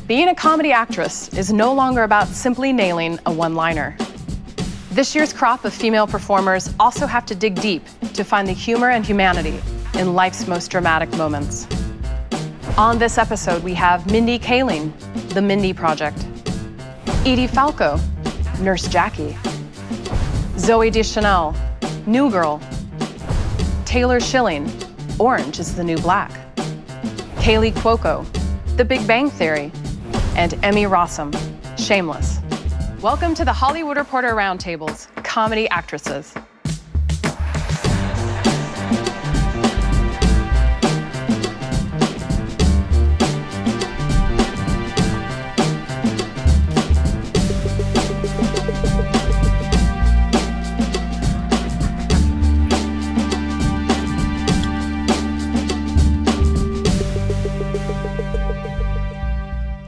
Being a comedy actress is no longer about simply nailing a one-liner. This year's crop of female performers also have to dig deep to find the humor and humanity in life's most dramatic moments. On this episode, we have Mindy Kaling, The Mindy Project, Edie Falco, Nurse Jackie, Zooey Deschanel, New Girl, Taylor Schilling, Orange is the New Black, Kaley Cuoco, The Big Bang Theory, and Emmy Rossum, Shameless. Welcome to the Hollywood Reporter Roundtable's Comedy Actresses.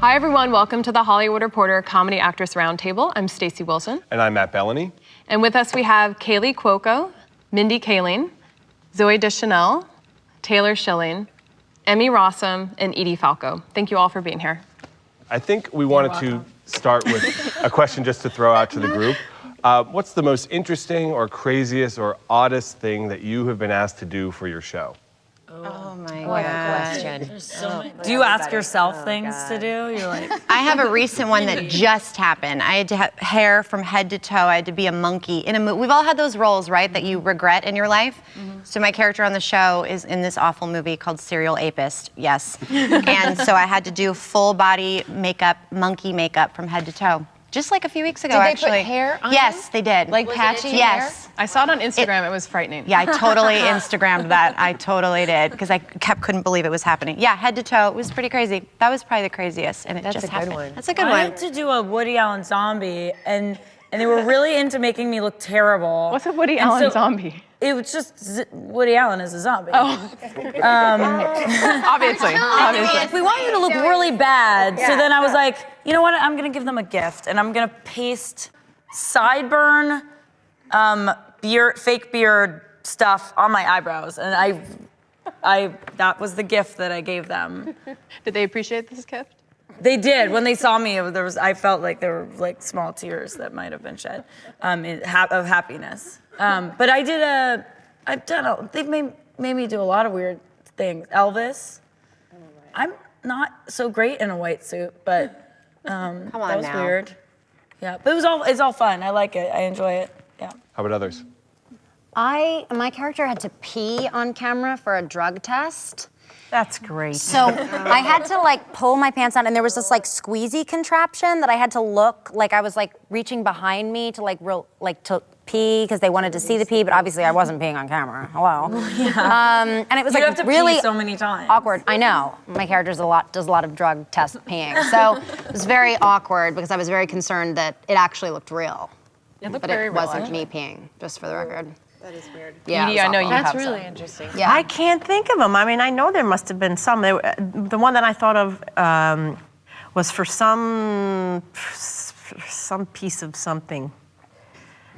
Hi everyone, welcome to the Hollywood Reporter Comedy Actress Roundtable. I'm Stacey Wilson. And I'm Matt Bellany. And with us we have Kaley Cuoco, Mindy Kaling, Zooey Deschanel, Taylor Schilling, Emmy Rossum, and Edie Falco. Thank you all for being here. I think we wanted to start with a question just to throw out to the group. What's the most interesting or craziest or oddest thing that you have been asked to do for your show? Oh my God. question. Do you ask yourself things to do? You're like, I have a recent one that just happened. I had to have hair from head to toe. I had to be a monkey in a movie. We've all had those roles, right, that you regret in your life. So my character on the show is in this awful movie called Serial Apist. Yes. And so I had to do full body makeup, monkey makeup from head to toe. Just like a few weeks ago, actually. Did they put hair on Yes, they did. Like patchy hair? Yes. I saw it on Instagram, it was frightening. Yeah, I totally Instagrammed that. I totally did, because I couldn't believe it was happening. Yeah, head to toe, it was pretty crazy. That was probably the craziest, and it That's just a good happened. one. That's a good I one. had to do a Woody Allen zombie, and they were really into making me look terrible. What's a Woody And Allen so zombie? It was just Woody Allen as a zombie. Obviously. We want you to look really bad. So then I was like, you know what? I'm gonna give them a gift, and I'm gonna paste sideburn, fake beard stuff on my eyebrows, and that was the gift that I gave them. Did they appreciate this gift? They did. When they saw me, I felt like there were like small tears that might have been shed of happiness. But they've made me do a lot of weird things. Elvis. I'm not so great in a white suit, but Come on that was now. weird. Yeah, but it's all fun. I like it. I enjoy it. Yeah. How about others? My character had to pee on camera for a drug test. That's great. So I had to like pull my pants down, and there was this like squeezy contraption that I had to look like I was like reaching behind me to to pee because they wanted to see the pee, but obviously I wasn't peeing on camera. Hello. Yeah. And it was You like have to really pee so many times. awkward. I know. My character does a lot of drug test peeing, so it was very awkward because I was very concerned that it actually looked real. It looked But very it real, wasn't actually. me peeing, just for the record. That is weird. Yeah, Edie, it was I know awful. you That's have really some. interesting. Yeah. I can't think of them. I mean, I know there must have been some. The one that I thought of was for some piece of something.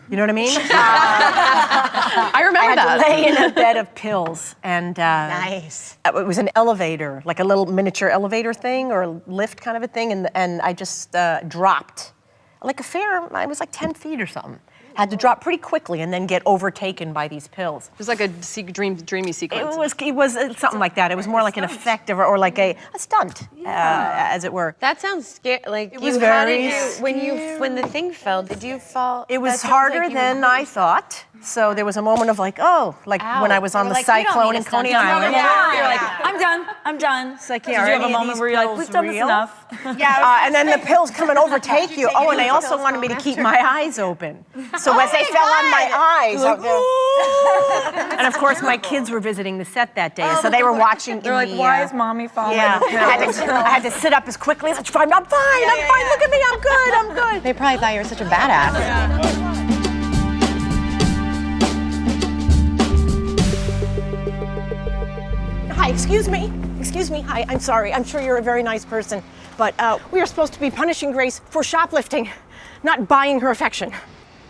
You know what I mean? I remember I had that. to lay in a bed of pills, and Nice. it was an elevator, like a little miniature elevator thing or lift kind of a thing, and I just dropped, like I was like 10 feet or something. Had to drop pretty quickly and then get overtaken by these pills. It was like a dreamy sequence. It was something like that. It was more like an effect or like a stunt, as it were. That sounds scary. Like It was how very did you, when the thing fell, did you fall? It was That sounds harder like you than were- I thought. So there was a moment of like, oh, like when I was on the cyclone in Coney Island. You're like, I'm done. It's like, Did yeah, you are have a any of moment these where you're like, pills we've done this real? enough? And then the pills come and overtake you. Oh, and they also wanted me to keep my eyes open. So as they fell on my eyes, and of course my kids were visiting the set that day, so they were watching. They're like, why is mommy falling? Yeah, I had to sit up as quickly as I could. I'm fine. Look at me. I'm good. They probably thought you were such a badass. Hi, excuse me. Hi, I'm sorry. I'm sure you're a very nice person, but we are supposed to be punishing Grace for shoplifting, not buying her affection.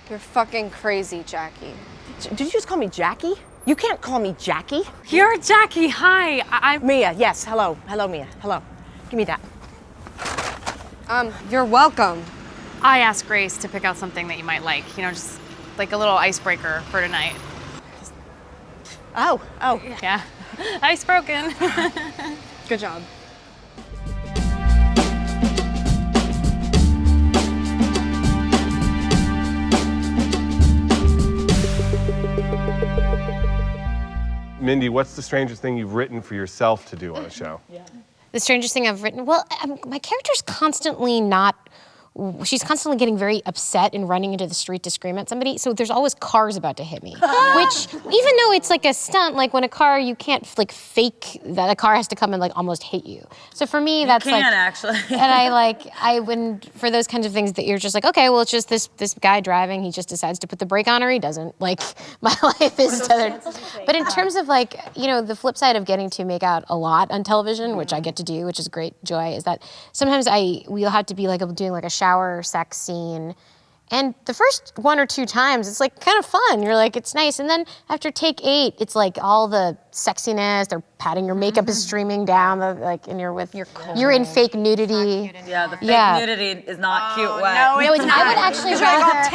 You're fucking crazy, Jackie. Did you just call me Jackie? You can't call me Jackie. You're Jackie. Hi. I'm Mia, yes. Hello, Mia. Hello. Give me that. You're welcome. I asked Grace to pick out something that you might like, you know, just like a little icebreaker for tonight. Oh. Yeah. Ice broken. Good job. Mindy, what's the strangest thing you've written for yourself to do on a show? The strangest thing I've written, well, my character's constantly she's constantly getting very upset and running into the street to scream at somebody, so there's always cars about to hit me. Which, even though it's like a stunt, like when a car, you can't like fake that a car has to come and like almost hit you. So for me, that's like- You can actually. And I wouldn't, for those kinds of things that you're just like, okay, well, it's just this guy driving, he just decides to put the brake on or he doesn't. Like, my life is tethered. But in terms of like, you know, the flip side of getting to make out a lot on television, which I get to do, which is great joy, is that sometimes we'll have to be like doing like a shower sex scene, and the first 1 or 2 times it's like kind of fun. You're like, it's nice, and then after take 8, it's like all the sexiness. They're patting your makeup is streaming down, and you're in fake nudity. Yeah, the fake nudity is not cute. No, it's not. I would actually rather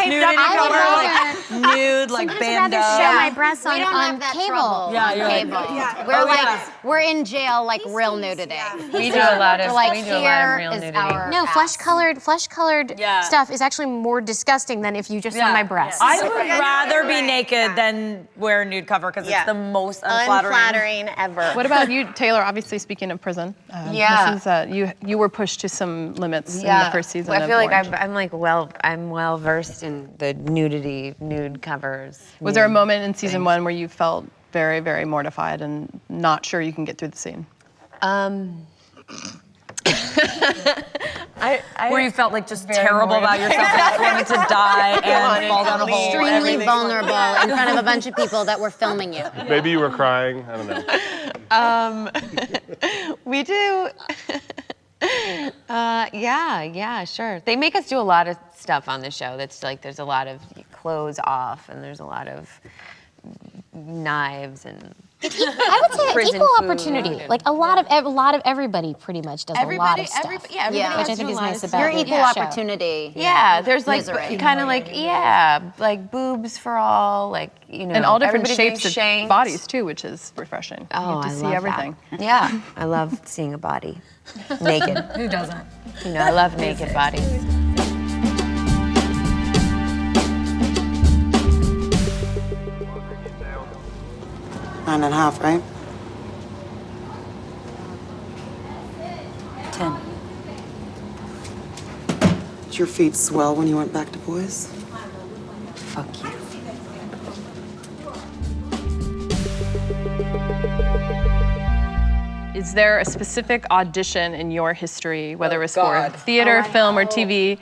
nude, like band show my breasts on, We don't have that cable. trouble. Yeah, We're in jail like real nudity. We do a lot of here real is nudity. our No, ass. flesh colored stuff is actually more disgusting than if you just saw my breasts. I would rather be naked than wear a nude cover because it's the most unflattering ever. What about you, Taylor? Obviously, speaking of prison, this is, you were pushed to some limits in the first season. I feel of like Orange. I'm well versed in the nude covers. Was there a moment in season 1 where you felt very, very mortified and not sure you can get through the scene? Where you felt like just terrible about yourself and just wanted to die and fall down a hole. Extremely vulnerable in front of a bunch of people that were filming you. Maybe you were crying, I don't know. We do. Yeah, sure. They make us do a lot of stuff on the show. That's like there's a lot of clothes off and there's a lot of knives and. I would say prison equal food opportunity. Like a lot of everybody pretty much does a lot of stuff. Everybody which I has think is a lot nice of about You're the equal show. opportunity. Yeah, there's like Misery. kind of like like boobs for all, like And all different everybody shapes being of shanked. bodies too, which is refreshing. Oh, you get to I see love everything. That. Yeah, I love seeing a body naked. Who doesn't? You know, I love naked bodies. 9.5, right? 10. Did your feet swell when you went back to boys? Fuck you. Is there a specific audition in your history, whether it was for theater, film, or TV,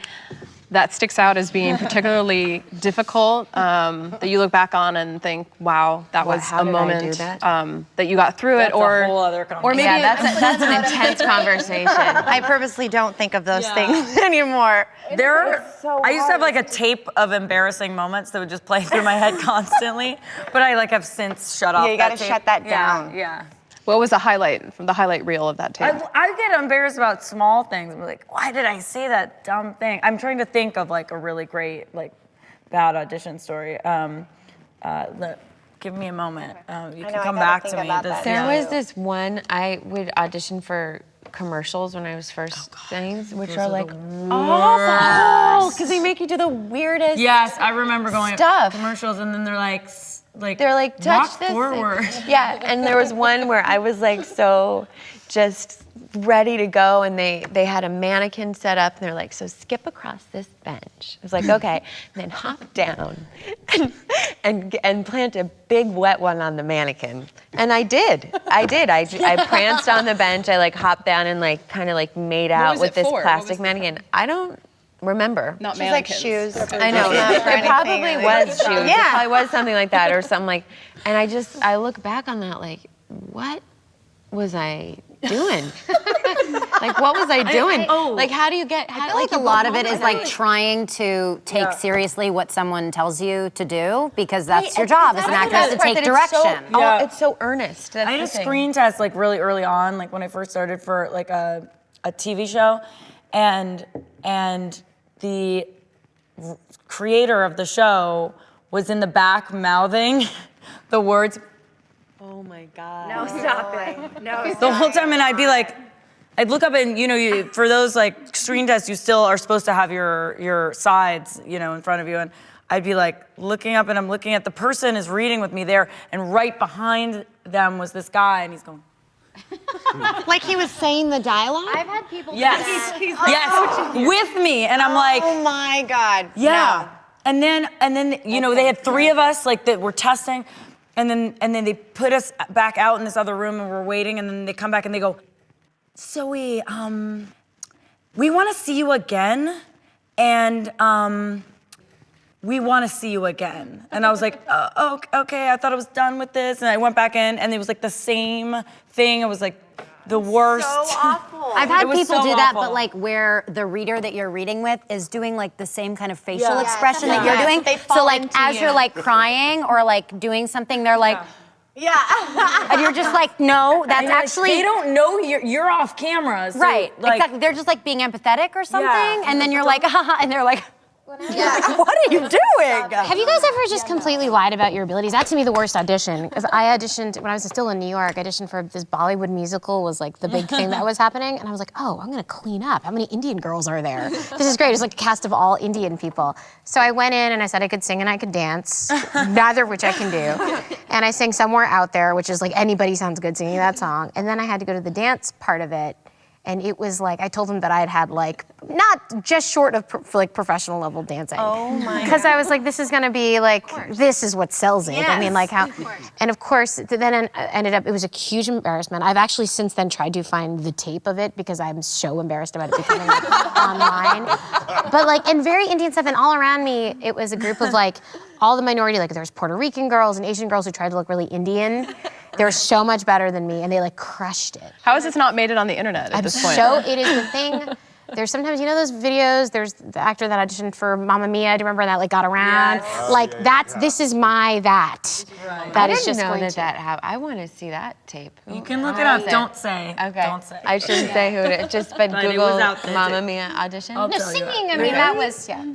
that sticks out as being particularly difficult, that you look back on and think, wow, that was how a did I moment do that? That you got through it, That's a whole other or maybe Yeah, that's an intense conversation. I purposely don't think of those things anymore. I used to have like a tape of embarrassing moments that would just play through my head constantly, but I like have since shut off. Yeah, you that gotta tape. shut that down. Yeah. what was the highlight from the highlight reel of that tape? I get embarrassed about small things. I'm like, why did I say that dumb thing? I'm trying to think of like a really great, like, bad audition story. Give me a moment. You can come back to me. There was this one, I would audition for commercials when I was first things, which are like awful because they make you do the weirdest. Yes, I remember going stuff. to commercials and then they're like touch walk this forward. Yeah, and there was one where I was like so just ready to go, and they had a mannequin set up, and they're like, so skip across this bench. I was like, okay, and then hop down and plant a big wet one on the mannequin. And I did. I pranced on the bench. I like hopped down and like kind of like made out with this plastic mannequin. I don't remember. Not She's mannequins. like shoes. I know. It probably was shoes. Yeah. It probably was something like that or something like. And I look back on that like, what was I doing? Like, what was I doing? Like, how do you get? I feel like a lot of it is like trying to take seriously what someone tells you to do, because that's your job as an actress to take direction. It's so earnest. I had a screen test like really early on, like when I first started for like a TV show. and the creator of the show was in the back mouthing the words. Oh my God. No, stop it. No, The whole time, and I'd be like, I'd look up and, for those like screen tests, you still are supposed to have your sides, in front of you. And I'd be like looking up and I'm looking at the person is reading with me there. And right behind them was this guy and he's going. Like he was saying the dialogue? I've had people. Yes, yes, with me. And I'm like. Oh my God. Yeah. No. And then they had 3 of us like that were testing. And then they put us back out in this other room and we're waiting. And then they come back and they go, Zooey, we want to see you again, and we want to see you again. And I was like, oh, okay, I thought I was done with this. And I went back in, and it was like the same thing. It was like the worst. So awful. I've had It was people so do that, awful. but like where the reader that you're reading with is doing like the same kind of facial Yeah. expression that Yeah. you're doing. They So fall like into as you. you're like crying or like doing something, they're like, Yeah. and you're just like, no, that's And you're like, actually they don't know you're off camera. So right. like, Exactly. They're just like being empathetic or something, and then you're like, haha, and they're like, Yeah. What are you doing? Have you guys ever just completely lied about your abilities? That's to me the worst audition. Because I auditioned when I was still in New York. I auditioned for this Bollywood musical was like the big thing that was happening, and I was like, oh, I'm gonna clean up. How many Indian girls are there? This is great. It's like a cast of all Indian people. So I went in and I said I could sing and I could dance, neither of which I can do. And I sang Somewhere Out There, which is like anybody sounds good singing that song. And then I had to go to the dance part of it. And it was like, I told them that I had like, not just short of like professional level dancing. Oh my Because I was like, this is gonna be like, this is what sells it. I mean, Yes, like how, of course. and of course, then ended up, it was a huge embarrassment. I've actually since then tried to find the tape of it because I'm so embarrassed about it becoming like, online. But like, and very Indian stuff, and all around me, it was a group of like, all the minority, like there was Puerto Rican girls and Asian girls who tried to look really Indian. They were so much better than me, and they like crushed it. How has this not made it on the internet at this point? So it is the thing. There's sometimes, those videos, there's the actor that auditioned for Mamma Mia, do you remember that like got around? Yes. Like this is my that. I That is didn't just know going that to. that happened. I want to see that tape. you can look it up. Don't say. Okay. Don't say. I shouldn't say who it is. Just but But it Google was out there, Mamma too. Mia audition. No, singing, I mean, that was, yeah. We're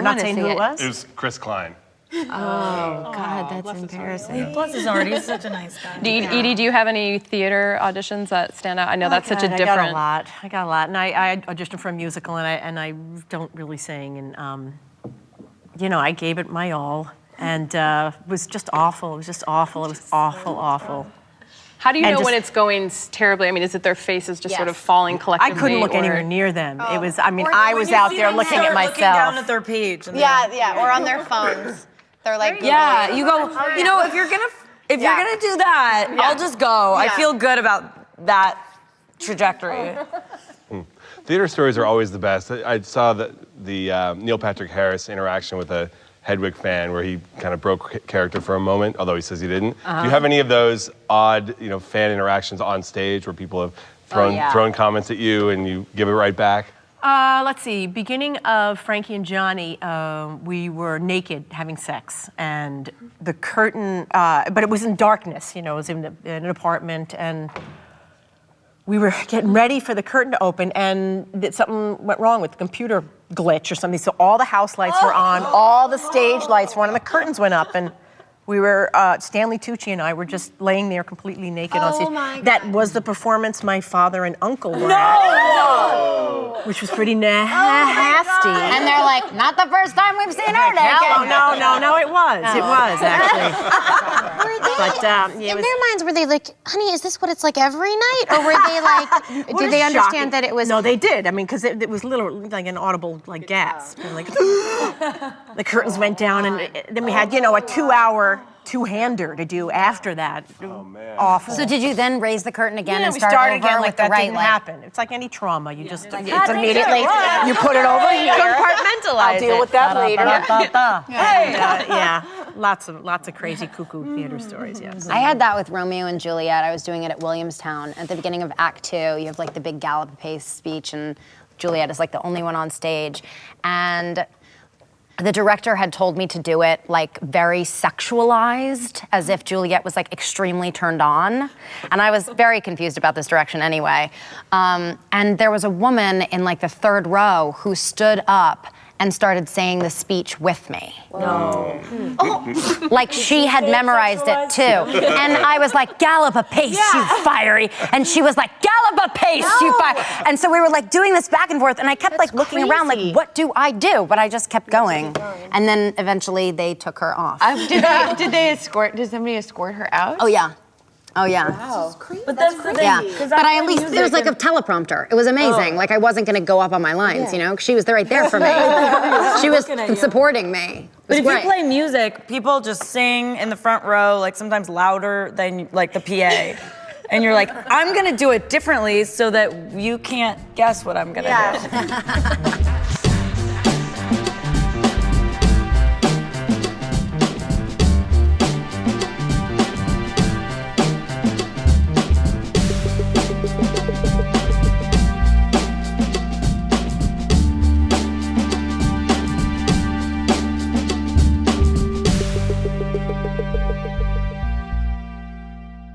not wanna saying see who it. it was? It was Chris Klein. Oh God, that's embarrassing. Plus is already such a nice guy. Edie, do you have any theater auditions that stand out? I know that's such a different. I got a lot, and I auditioned for a musical, and I don't really sing, and I gave it my all, and it was just awful. It was just awful. It was awful. How do you And know when just- it's going terribly? I mean, is it their faces just sort of Yes. falling I collectively? couldn't look or- anywhere near them. It was. I mean, Or I when was you out see there them looking at start myself. Looking down at their page. And Yeah, or on their phones. They're like, Yeah, Googling. you go. If you're gonna do that, I'll just go. I Yeah. feel good about that trajectory. Theater stories are always the best. I saw the Neil Patrick Harris interaction with a Hedwig fan where he kind of broke character for a moment, although he says he didn't. Do you have any of those odd, fan interactions on stage where people have thrown comments at you and you give it right back? Let's see. Beginning of Frankie and Johnny, we were naked having sex, and the curtain. But it was in darkness. It was in an apartment, and we were getting ready for the curtain to open, and something went wrong with the computer glitch or something. So all the house lights were on, all the stage lights were on, and the curtains went up, and we were Stanley Tucci and I were just laying there completely naked on stage. my God. That was the performance my father and uncle were at, which was pretty nasty. and they're like, not the first time we've seen her naked. No, it was actually. But it In was. their minds, were they like, honey, is this what it's like every night? Or were they like, What did a they shocking- understand that it was? No, they did. I mean, because it was literally like an audible gasp. And like, the curtains went down, and then we had, a 2-hour two-hander to do after that. Oh, man. Awful. So did you then raise the curtain again and we start started over again with like the that right didn't light? happen. It's like any trauma. You just, it's "God, immediately, you put it over here. I'll deal with that later. Yeah, lots of crazy cuckoo theater stories, yes. I had that with Romeo and Juliet. I was doing it at Williamstown. At the beginning of Act 2, you have like the big gallop pace speech, and Juliet is like the only one on stage. And the director had told me to do it like very sexualized, as if Juliet was like extremely turned on. And I was very confused about this direction anyway. And there was a woman in like the third row who stood up and started saying the speech with me. No. Like she had memorized it too. And I was like, gallop apace, you fiery. And she was like, gallop apace, you fiery. And so we were like doing this back and forth, and I kept like looking around like, what do I do? But I just kept going. And then eventually they took her off. Did somebody escort her out? Oh yeah. Oh yeah. Wow. But that's the thing. Yeah, but I at least there was like a teleprompter. It was amazing. Like I wasn't gonna go up on my lines, you know. She was right there for me. She was supporting me. But if you play music, people just sing in the front row, like sometimes louder than like the PA. And you're like, I'm gonna do it differently so that you can't guess what I'm gonna do.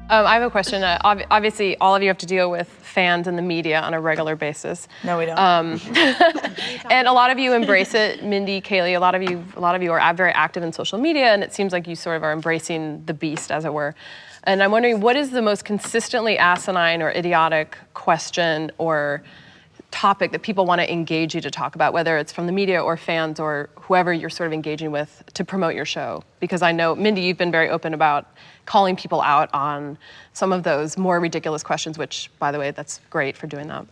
I have a question. Obviously, all of you have to deal with fans and the media on a regular basis. No, we don't. And a lot of you embrace it. Mindy, Kaley, a lot of you are very active in social media, and it seems like you sort of are embracing the beast, as it were. And I'm wondering, what is the most consistently asinine or idiotic question or topic that people want to engage you to talk about, whether it's from the media or fans or whoever you're sort of engaging with to promote your show? Because I know, Mindy, you've been very open about calling people out on some of those more ridiculous questions, which, by the way, that's great for doing that.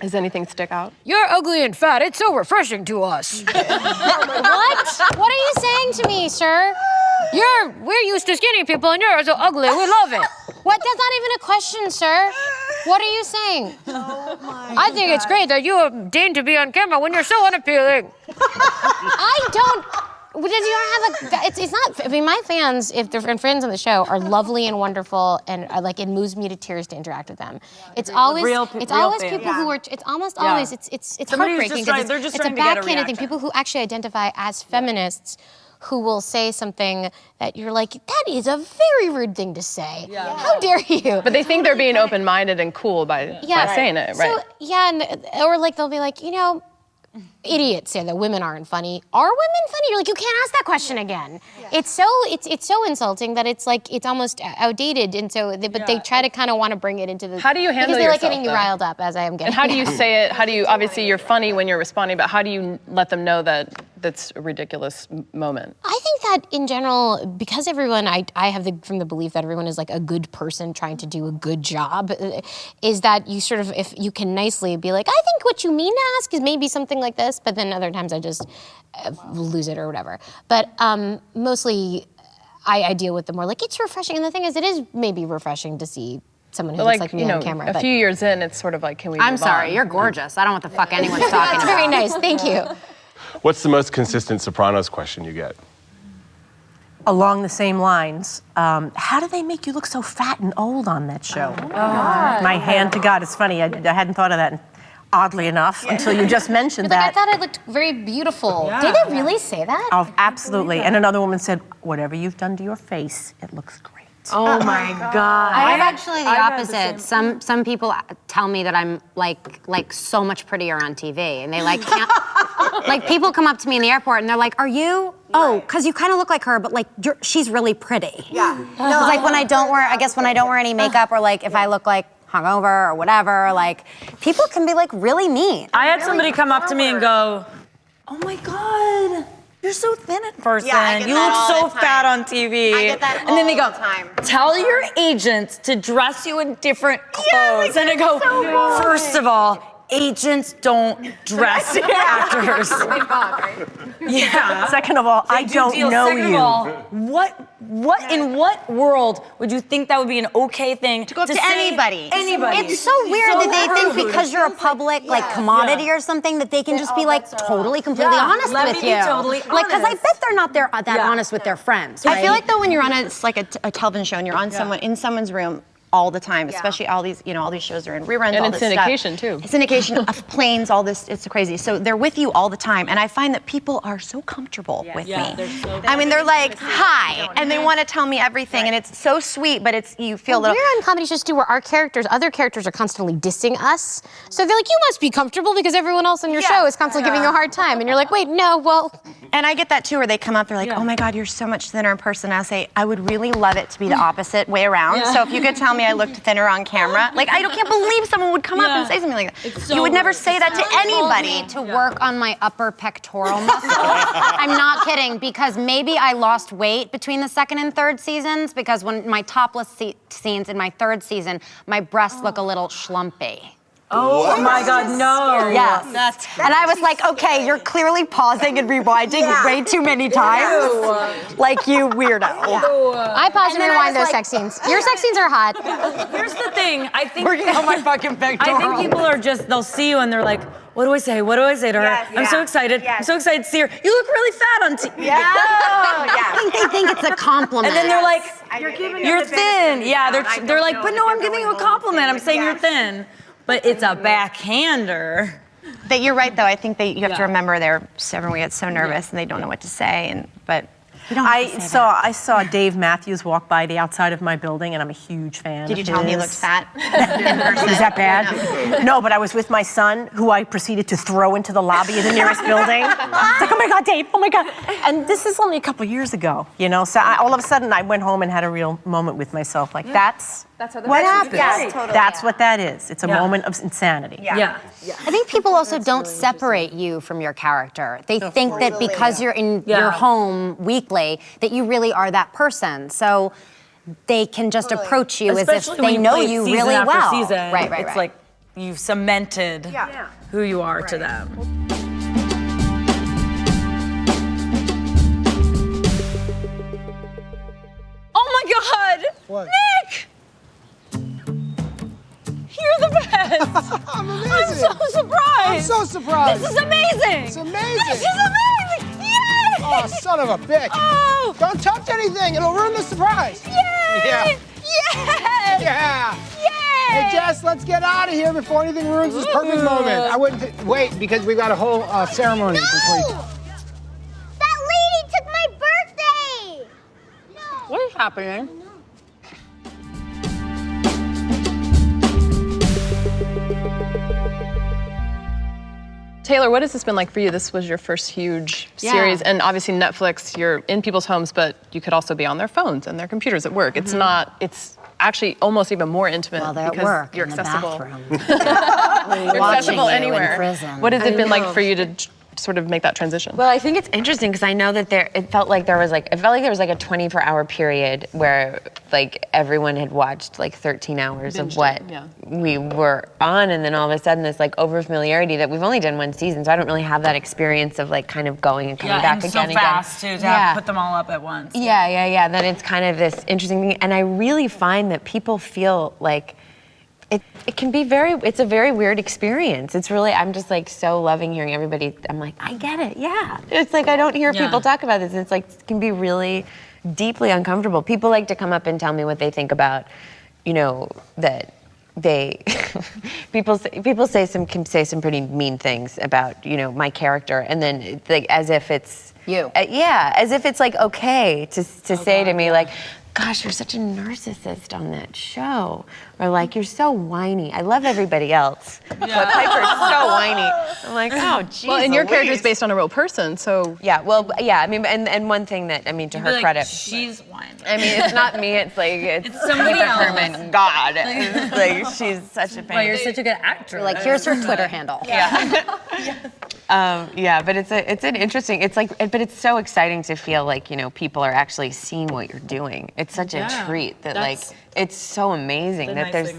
Does anything stick out? You're ugly and fat. It's so refreshing to us. What? What are you saying to me, sir? We're used to skinny people and you're so ugly. We love it. What? That's not even a question, sir. What are you saying? Oh my I think it's great that you deign to be on camera when you're so unappealing. I don't. Does you have a? It's not. I mean, my fans, if they're friends on the show, are lovely and wonderful, and like it moves me to tears to interact with them. It's always real people fans. who are. It's almost always. It's heartbreaking because it's a bad kind of thing. People who actually identify as feminists, who will say something that you're like, that is a very rude thing to say. Yeah. How dare you? But they think they're being open-minded and cool by saying it, right? So, yeah, or like they'll be like, you know, idiots say that women aren't funny. Are women funny? You're like, you can't ask that question again. Yeah. It's so insulting that it's like it's almost outdated, and so they try to kind of want to bring it into the. How do you handle because they yourself, like getting you riled up, as I am getting. And how do you say it? How do you? Obviously, you're funny when you're responding, but how do you let them know that that's a ridiculous moment? I think that in general, because everyone, I have from the belief that everyone is like a good person trying to do a good job, is that you sort of, if you can nicely be like, I think what you mean to ask is maybe something like this, but then other times I just lose it or whatever. But mostly I deal with the more like, it's refreshing. And the thing is, it is maybe refreshing to see someone who looks like me on camera. A few years in, it's sort of like, can we move I'm sorry, on? you're gorgeous. I don't know what the fuck anyone's talking about. That's very nice, thank you. What's the most consistent Sopranos question you get? Along the same lines, how do they make you look so fat and old on that show? Oh my hand to God, it's funny. I hadn't thought of that, oddly enough, until you just mentioned that. I thought it looked very beautiful. Yeah. Did they really say that? Oh, absolutely. And another woman said, whatever you've done to your face, it looks great. Oh my God. I have actually the opposite. Some people tell me that I'm like so much prettier on TV, and they like can't. Like people come up to me in the airport and they're like, "Are you? Oh, because you kind of look like her, but like she's really pretty." Yeah. No, like when I don't wear any makeup, or like if I look like hungover or whatever, like people can be like really mean. I had somebody come up to me and go, "Oh my God, you're so thin in person. You look so fat on TV." I get that all and then they go, the time. "Tell your agents to dress you in different clothes." And I go, "First of all, agents don't dress actors." Yeah. Second of all, I don't know Second you. of all, what in what world would you think that would be an okay thing to go up to say anybody? Anybody. It's so weird that they think because you're a public like commodity or something that they can just be like totally completely honest Let with me you. be totally like, because I honest. bet they're not that honest with their friends. Right? I feel like though when you're on a television show and you're on in someone's room, all the time, especially all these, all these shows are in reruns, And all in this syndication, stuff. too. Syndication of planes, all this, it's crazy. So they're with you all the time. And I find that people are so comfortable with me. I mean, they're like, hi, and they want to tell me everything, and it's so sweet, but you feel a little... We're on comedy shows too, where our other characters are constantly dissing us. So they're like, you must be comfortable because everyone else on your show is constantly giving you a hard time. And you're like, wait, no, well... And I get that too, where they come up, they're like, oh my God, you're so much thinner in person. And I say, I would really love it to be the opposite way around. So if you could tell me I looked thinner on camera, like I can't believe someone would come up and say something like that. You would never say that to anybody. To work on my upper pectoral muscle. I'm not kidding, because maybe I lost weight between the second and third seasons, because when my topless scenes in my third season, my breasts look a little schlumpy. Oh my God, no. Yes. And I was like, okay, you're clearly pausing and rewinding way too many times. Like, you weirdo. I pause and rewind those sex scenes. Your sex scenes are hot. Here's the thing, I think... Working on my fucking pectoral. I think people are they'll see you and they're like, what do I say? What do I say to her? I'm so excited. I'm so excited to see her. You look really fat on TV. I think they think it's a compliment. And then they're like, you're thin. Yeah, they're like, but no, I'm giving you a compliment. I'm saying you're thin. But it's a backhander. That you're right, though. I think that you have to remember everyone gets so nervous and they don't know what to say. But you don't have to say that. I saw Dave Matthews walk by the outside of my building, and I'm a huge fan. Did you tell him he looked fat? Is that bad? No, but I was with my son, who I proceeded to throw into the lobby of the nearest building. It's like, oh my God, Dave, oh my God. And this is only a couple years ago, So all of a sudden, I went home and had a real moment with myself. Like, that's what happens. Yeah, totally. That's what that is. It's a moment of insanity. Yeah. I think people also don't separate you from your character. They think that because you're in your home weekly, that you really are that person. So they can just approach you as if they know you really well. Season, Right. It's like you've cemented who you are to them. Oh my God! What? Nick! You're the best! I'm amazing! I'm so surprised! I'm so surprised! This is amazing! It's amazing! This is amazing! Yay! Oh, son of a bitch! Oh! Don't touch anything! It'll ruin the surprise! Yay! Yeah! Yes! Yeah! Yay! Hey, Jess, let's get out of here before anything ruins this perfect moment. I wouldn't wait because we've got a whole ceremony. Before you... That lady took my birthday! What is happening? Taylor, what has this been like for you? This was your first huge series, and obviously Netflix, you're in people's homes, but you could also be on their phones and their computers at work. It's it's actually almost even more intimate because work, you're in the accessible. bathroom. You're accessible you in anywhere. prison. What has it been like for you to sort of make that transition? Well, I think it's interesting because I know that it felt like there was like a 24-hour period where like everyone had watched like 13 hours of what we were on, and then all of a sudden this like over familiarity that we've only done one season, so I don't really have that experience of like kind of going and coming back again so fast too to have to put them all up at once. Yeah. Then it's kind of this interesting thing, and I really find that people feel like it can be it's a very weird experience. It's really, I'm just like so loving hearing everybody, I'm like, I get it, yeah. It's like, I don't hear people talk about this, and it's like, it can be really deeply uncomfortable. People like to come up and tell me what they think about, that people say some pretty mean things about, my character, and then like, as if it's, you. As if it's like okay to say to me like, gosh, you're such a narcissist on that show. Or like, you're so whiny. I love everybody else, but Piper's so whiny. I'm like, oh, geez. Well, and your character is based on a real person, so. I mean, and one thing that, to her credit. She's whiny. I mean, it's not me, it's like, it's somebody else. Herman, God. It's like, she's such a pain. Well, you're such a good actor. Like, here's her Twitter handle. But it's an interesting, but it's so exciting to feel like, people are actually seeing what you're doing. It's such a treat that like, it's so amazing that there's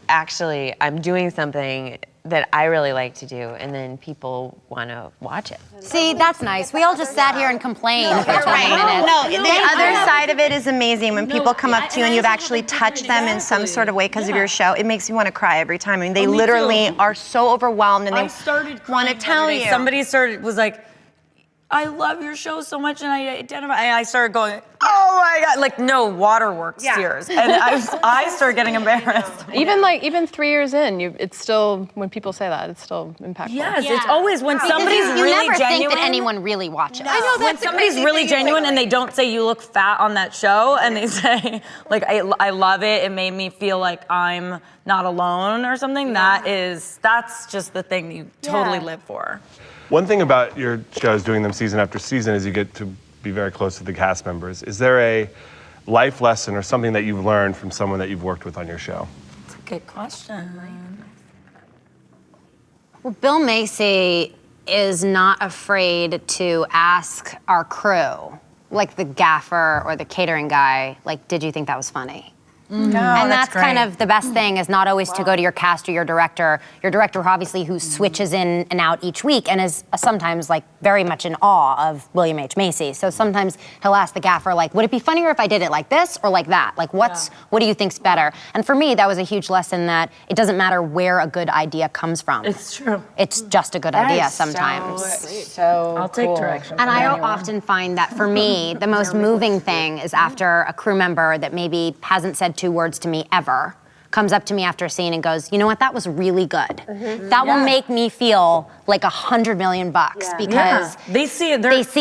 actually, I'm doing something that I really like to do, and then people want to watch it. See, that's nice. We all just sat here and complained for 20 minutes. No, the other side of it is amazing when people come up to you and you've actually touched them in some sort of way because of your show. It makes me want to cry every time. I mean, they literally are so overwhelmed and they want to tell you. Somebody was like, I love your show so much, and I identify. And I started going, Oh my God, like no waterworks tears. And I started getting embarrassed. Even 3 years in, it's still, when people say that, it's still impactful. Yes, it's always when somebody's you really never genuine. think that anyone really watches. I know when somebody's really genuine and they don't say you look fat on that show and they say like I love it, it made me feel like I'm not alone or something, that's just the thing you totally live for. One thing about your shows, doing them season after season, is you get to be very close to the cast members. Is there a life lesson or something that you've learned from someone that you've worked with on your show? That's a good question. Well, Bill Macy is not afraid to ask our crew, like the gaffer or the catering guy, like, did you think that was funny? No, and that's great. kind of the best thing, is not always to go to your cast or your director obviously who switches in and out each week and is sometimes like very much in awe of William H. Macy. So sometimes he'll ask the gaffer like, would it be funnier if I did it like this or like that? Like what do you think's better? And for me, that was a huge lesson that it doesn't matter where a good idea comes from. It's true. It's just a good idea sometimes. So I'll take direction. And I often find that for me, the most moving thing is after a crew member that maybe hasn't said 2 words to me ever comes up to me after a scene and goes, you know what, that was really good. That will make me feel like $100 million because they see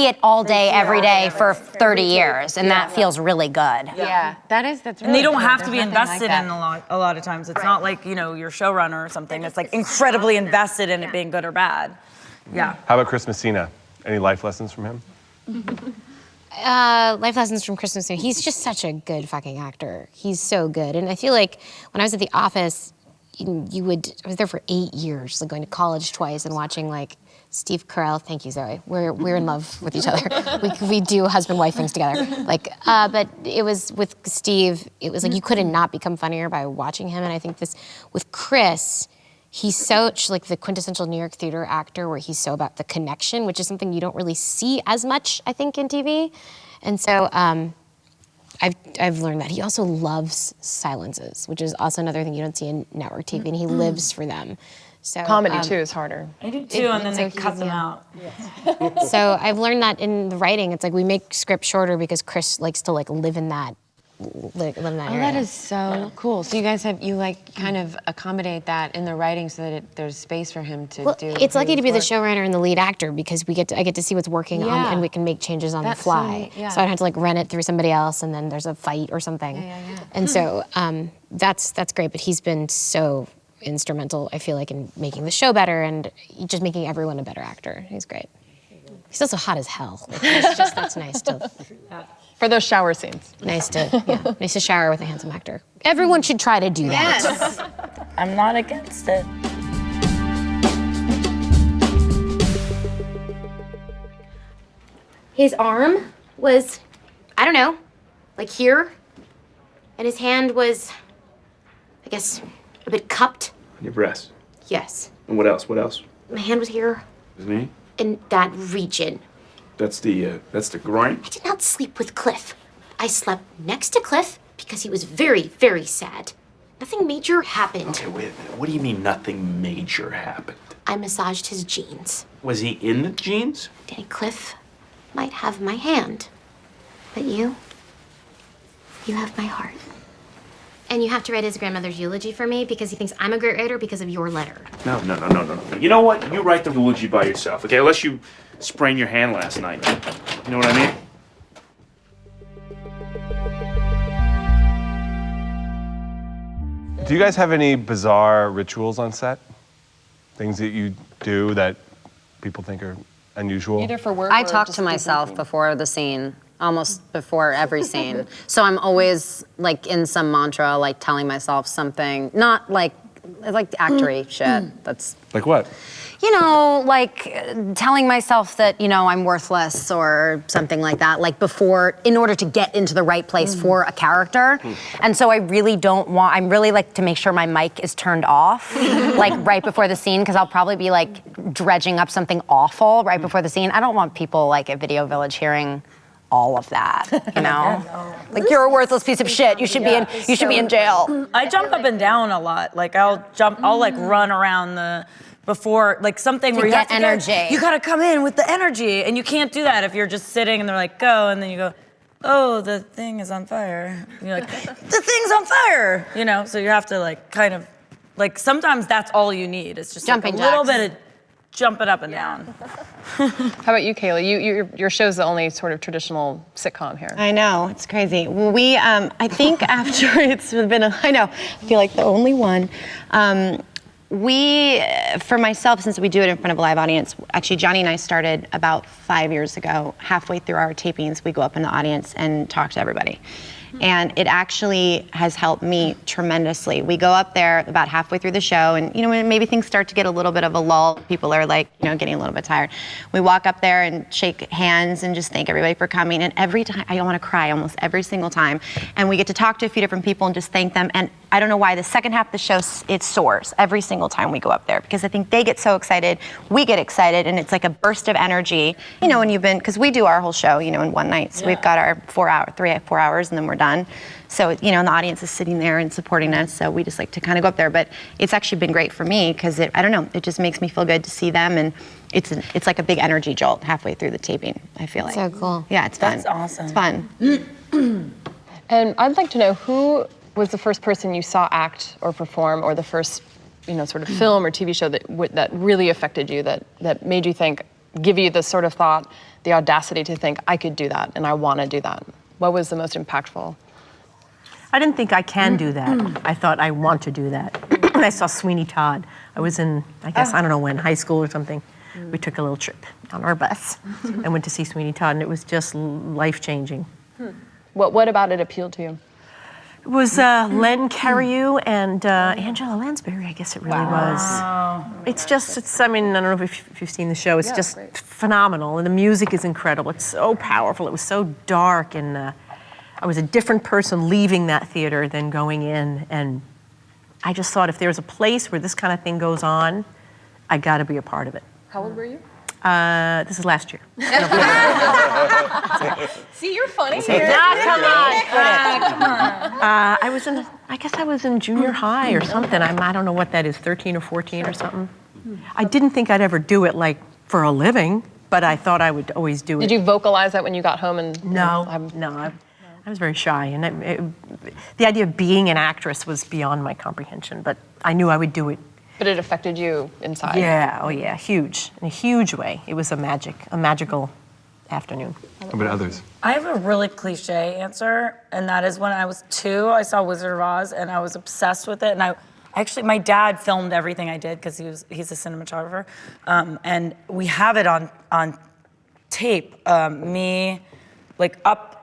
it all day, every day for 30 years, and that feels really good. Yeah, that's really and they don't cool. have to There's be nothing like invested that. in a lot of times. It's not like, your showrunner or something that's like incredibly invested in it being good or bad. Yeah. How about Chris Messina? Any life lessons from him? Life lessons from Chris Messina. He's just such a good fucking actor. He's so good. And I feel like when I was at The Office, I was there for 8 years, like going to college twice and watching like Steve Carell. Thank you, Zoe. We're in love with each other. We do husband-wife things together. But it was with Steve, it was like you couldn't not become funnier by watching him. And I think this, with Chris, he's such like the quintessential New York theater actor where he's so about the connection, which is something you don't really see as much, I think, in TV. And so I've learned that. He also loves silences, which is also another thing you don't see in network TV, and he lives for them. So Comedy too is harder. I do too, and then they cut them out. So I've learned that in the writing, it's like we make scripts shorter because Chris likes to like live in that area. That is so cool. So you guys kind of accommodate that in the writing so that there's space for him to do. It's lucky to be the work. showrunner and the lead actor because I get to see what's working on, and we can make changes on the fly. So I don't have to like run it through somebody else and then there's a fight or something. And so that's great. But he's been so instrumental, I feel like, in making the show better and just making everyone a better actor. He's great. He's also hot as hell. That's nice to. For those shower scenes. Nice to shower with a handsome actor. Everyone should try to do that. Yes. I'm not against it. His arm was, I don't know, like here. And his hand was, I guess, a bit cupped. Your breast. Yes. And what else? What else? My hand was here. His knee? In that region. That's the groin? I did not sleep with Cliff. I slept next to Cliff because he was very, very sad. Nothing major happened. Okay, wait a minute. What do you mean nothing major happened? I massaged his jeans. Was he in the jeans? Danny, Cliff might have my hand. But you have my heart. And you have to write his grandmother's eulogy for me because he thinks I'm a great writer because of your letter. No. You know what? You write the eulogy by yourself, okay? Unless you sprained your hand last night. You know what I mean? Do you guys have any bizarre rituals on set? Things that you do that people think are unusual? Either for work I or talk just to myself before the scene, almost before every scene. So I'm always like in some mantra, like telling myself something, not like actory shit. That's like what? Like telling myself that, I'm worthless or something like that, like before, in order to get into the right place for a character. And so I really like to make sure my mic is turned off, like right before the scene, because I'll probably be like dredging up something awful right before the scene. I don't want people like at Video Village hearing all of that, Like you're a worthless piece of shit. You should be in jail. I jump up and down a lot. Like I'll like run around before like something where you have to energy. You gotta come in with the energy, and you can't do that if you're just sitting and they're like go, and then you go, oh, the thing is on fire. And you're like, the thing's on fire, you know? So you have to like kind of, like sometimes that's all you need. It's just Jumping like a little jacks. bit of jumping up and down. How about you, Kaley? Your show's the only sort of traditional sitcom here. I know, it's crazy. Well, we, I think after it's been, I know, I feel like the only one. We, for myself, since we do it in front of a live audience, actually Johnny and I started about 5 years ago. Halfway through our tapings, we go up in the audience and talk to everybody. And it actually has helped me tremendously. We go up there about halfway through the show, and you know, when maybe things start to get a little bit of a lull, people are like, you know, getting a little bit tired. We walk up there and shake hands and just thank everybody for coming. And every time, I want to cry almost every single time. And we get to talk to a few different people and just thank them. And I don't know why, the second half of the show, it soars every single time we go up there, because I think they get so excited, we get excited, and it's like a burst of energy. You know, when you've been, because we do our whole show, you know, in one night. So we've got our 4 hours, and then we're done. So, you know, and the audience is sitting there and supporting us, so we just like to kind of go up there. But it's actually been great for me, because I don't know, it just makes me feel good to see them, and it's like a big energy jolt halfway through the taping, I feel like. So cool. Yeah, it's fun. That's awesome. It's fun. And I'd like to know, who was the first person you saw act or perform, or the first, you know, sort of film or TV show that really affected you, that made you think, give you the sort of thought, the audacity to think, I could do that and I want to do that? What was the most impactful? I didn't think I can do that. I thought I want to do that. When I saw Sweeney Todd, I was in, I guess, I don't know when, high school or something. We took a little trip on our bus and went to see Sweeney Todd, and it was just life-changing. What about it appealed to you? It was Len Cariou and Angela Lansbury, I guess it really was. I mean, I don't know if you've seen the show. It's just phenomenal, and the music is incredible. It's so powerful. It was so dark, and I was a different person leaving that theater than going in, and I just thought, if there's a place where this kind of thing goes on, I got to be a part of it. How old were you? This is last year. See, you're funny. Come on. I guess I was in junior high or something. I don't know what that is, 13 or 14 or something. I didn't think I'd ever do it like for a living, but I thought I would always do it. Did you vocalize that when you got home? No. I was very shy, and the idea of being an actress was beyond my comprehension, but I knew I would do it. But it affected you inside. Yeah, oh yeah, huge, in a huge way. It was a magical afternoon. How about others? I have a really cliche answer, and that is when I was 2, I saw Wizard of Oz, and I was obsessed with it. And actually, my dad filmed everything I did, because he's a cinematographer, and we have it on tape. Me, like up.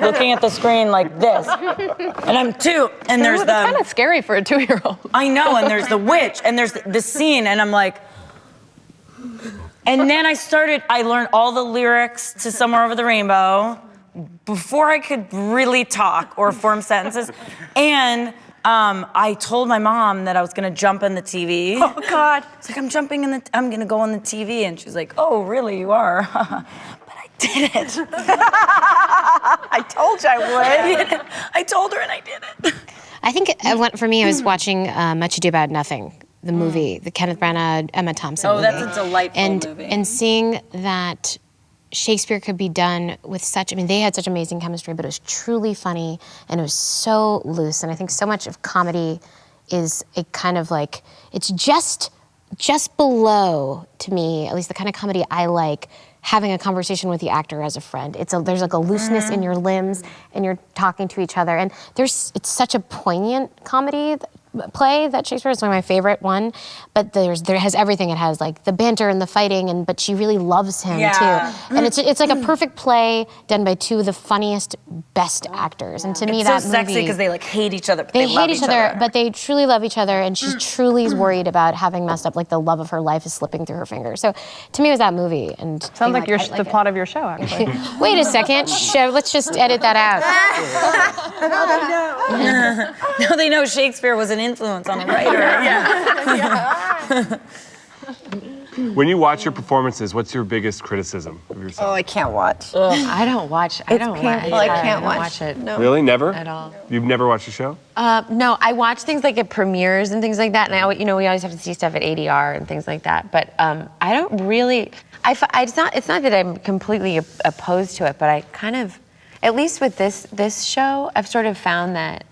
Looking at the screen like this, and I'm 2, and there's That's kind of scary for a 2-year-old. I know, and there's the witch, and there's the scene, and I'm like, and then I learned all the lyrics to Somewhere Over the Rainbow before I could really talk or form sentences, and I told my mom that I was gonna jump in the TV. Oh God! It's like, I'm gonna go on the TV, and she's like, oh really, you are? Did it. I told you I would. I told her and I did it. I think for me, I was watching Much Ado About Nothing, the movie, the Kenneth Branagh, Emma Thompson movie. That's a delightful movie. And seeing that Shakespeare could be done with they had such amazing chemistry, but it was truly funny, and it was so loose. And I think so much of comedy is a kind of like, it's just below, to me, at least the kind of comedy I like, having a conversation with the actor as a friend. There's like a looseness in your limbs, and you're talking to each other. And it's such a poignant comedy play that Shakespeare is one of my favorite one. But there has everything. It has like the banter and the fighting, but she really loves him too. And it's like a perfect play done by 2 of the funniest, best actors. And to me, that so sexy because they like hate each other. But they hate each other, but they truly love each other. And she truly is worried about having messed up. Like the love of her life is slipping through her fingers. So to me, it was that movie. And sounds like the plot of your show, actually. Wait a second. Let's just edit that out. Now they know Shakespeare was an influence on a writer. When you watch your performances, what's your biggest criticism of yourself? Oh, I can't watch. I don't watch. I can't watch it. No. Really? Never? At all. You've never watched a show? No, I watch things like at premieres and things like that, and we always have to see stuff at ADR and things like that. But I don't really. It's not that I'm completely opposed to it, but I kind of. at least with this show, I've sort of found that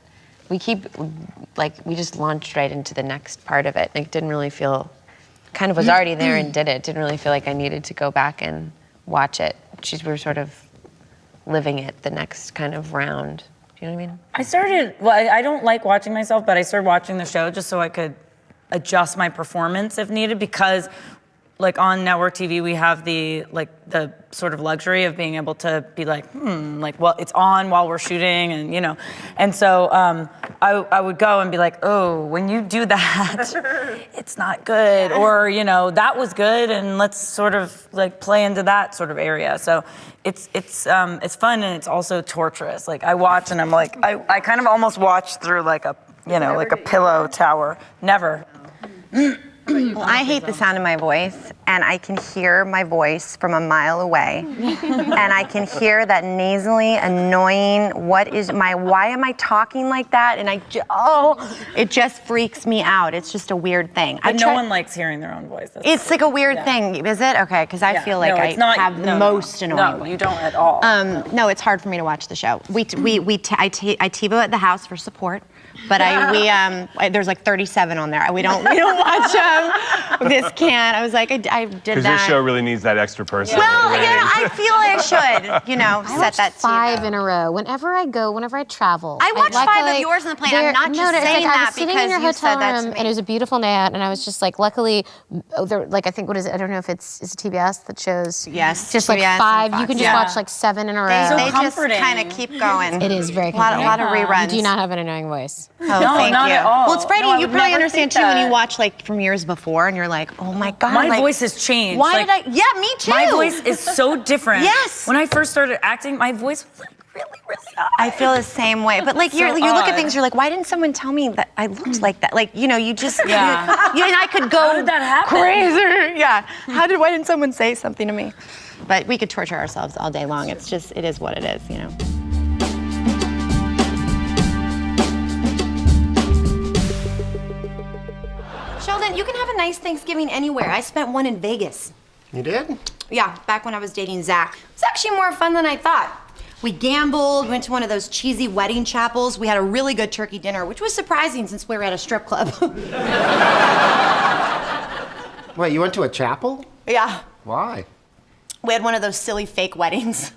we just launched right into the next part of it. It didn't really feel, kind of was already there and did it. Didn't really feel like I needed to go back and watch it. We were sort of living it the next kind of round. Do you know what I mean? I don't like watching myself, but I started watching the show just so I could adjust my performance if needed, because like on network TV, we have the sort of luxury of being able to be like, well, it's on while we're shooting, and you know, and so I would go and be like, oh, when you do that, it's not good, or you know, that was good, and let's sort of like play into that sort of area. So it's fun, and it's also torturous. Like I watch and I'm like, I kind of almost watch through like a like a pillow tower. Never. Well, I hate the sound of my voice, and I can hear my voice from a mile away. And I can hear that nasally, annoying, why am I talking like that? And it just freaks me out. It's just a weird thing. But no one likes hearing their own voice. It's like a weird thing, is it? Okay, because I feel like I have the most annoying voice. No, you don't at all. No, it's hard for me to watch the show. I TiVo at the house for support. But there's like 37 on there. We don't watch this can't. I was like, I did that. Because this show really needs that extra person. Well, I feel I should, set that 5 in a row. Whenever I travel. I watched 5 of yours on the plane. I'm not just saying that I was sitting in your hotel room, and it was a beautiful night, and I was just like, luckily, I think, what is it? I don't know if is it TBS that shows? Yes. Just like 5. You can just watch like 7 in a row. They just kind of keep going. It is very comforting. A lot of reruns. You do not have an annoying voice. Oh, thank you. At all. Well, it's Freddie, you probably understand too when you watch like from years before and you're like, oh my God. My voice has changed. Why did I? Yeah, me too. My voice is so different. Yes. When I first started acting, my voice was like really, really high. I feel the same way. But like you look at things, you're like, why didn't someone tell me that I looked like that? Like, you just, and I could go How did that happen? crazy. Yeah. Why didn't someone say something to me? But we could torture ourselves all day long. It is what it is, Sheldon, you can have a nice Thanksgiving anywhere. I spent one in Vegas. You did? Yeah, back when I was dating Zach. It was actually more fun than I thought. We gambled, went to one of those cheesy wedding chapels. We had a really good turkey dinner, which was surprising since we were at a strip club. Wait, you went to a chapel? Yeah. Why? We had one of those silly fake weddings.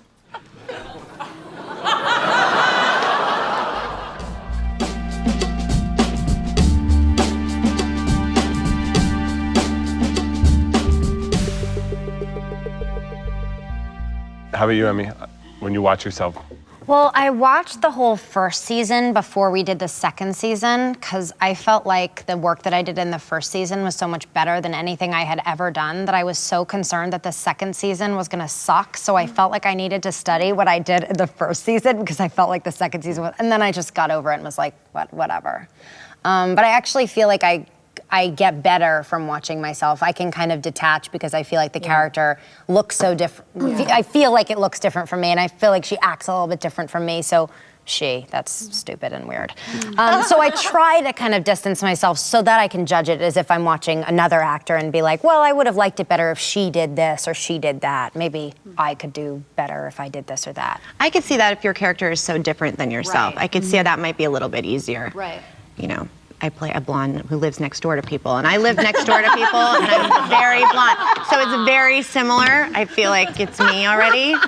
How about you, Emmy? When you watch yourself? Well, I watched the whole first season before we did the second season because I felt like the work that I did in the first season was so much better than anything I had ever done that I was so concerned that the second season was gonna suck. So I felt like I needed to study what I did in the first season because I felt like the second season was, and then I just got over it and was like, whatever. But I actually feel like I get better from watching myself. I can kind of detach because I feel like the character looks so different. I feel like it looks different from me, and I feel like she acts a little bit different from me, so that's stupid and weird. So I try to kind of distance myself so that I can judge it as if I'm watching another actor and be like, well, I would have liked it better if she did this or she did that. Maybe I could do better if I did this or that. I could see that if your character is so different than yourself. Right. I could see how that might be a little bit easier. Right. I play a blonde who lives next door to people, and I live next door to people, and I'm very blonde. So it's very similar. I feel like it's me already. One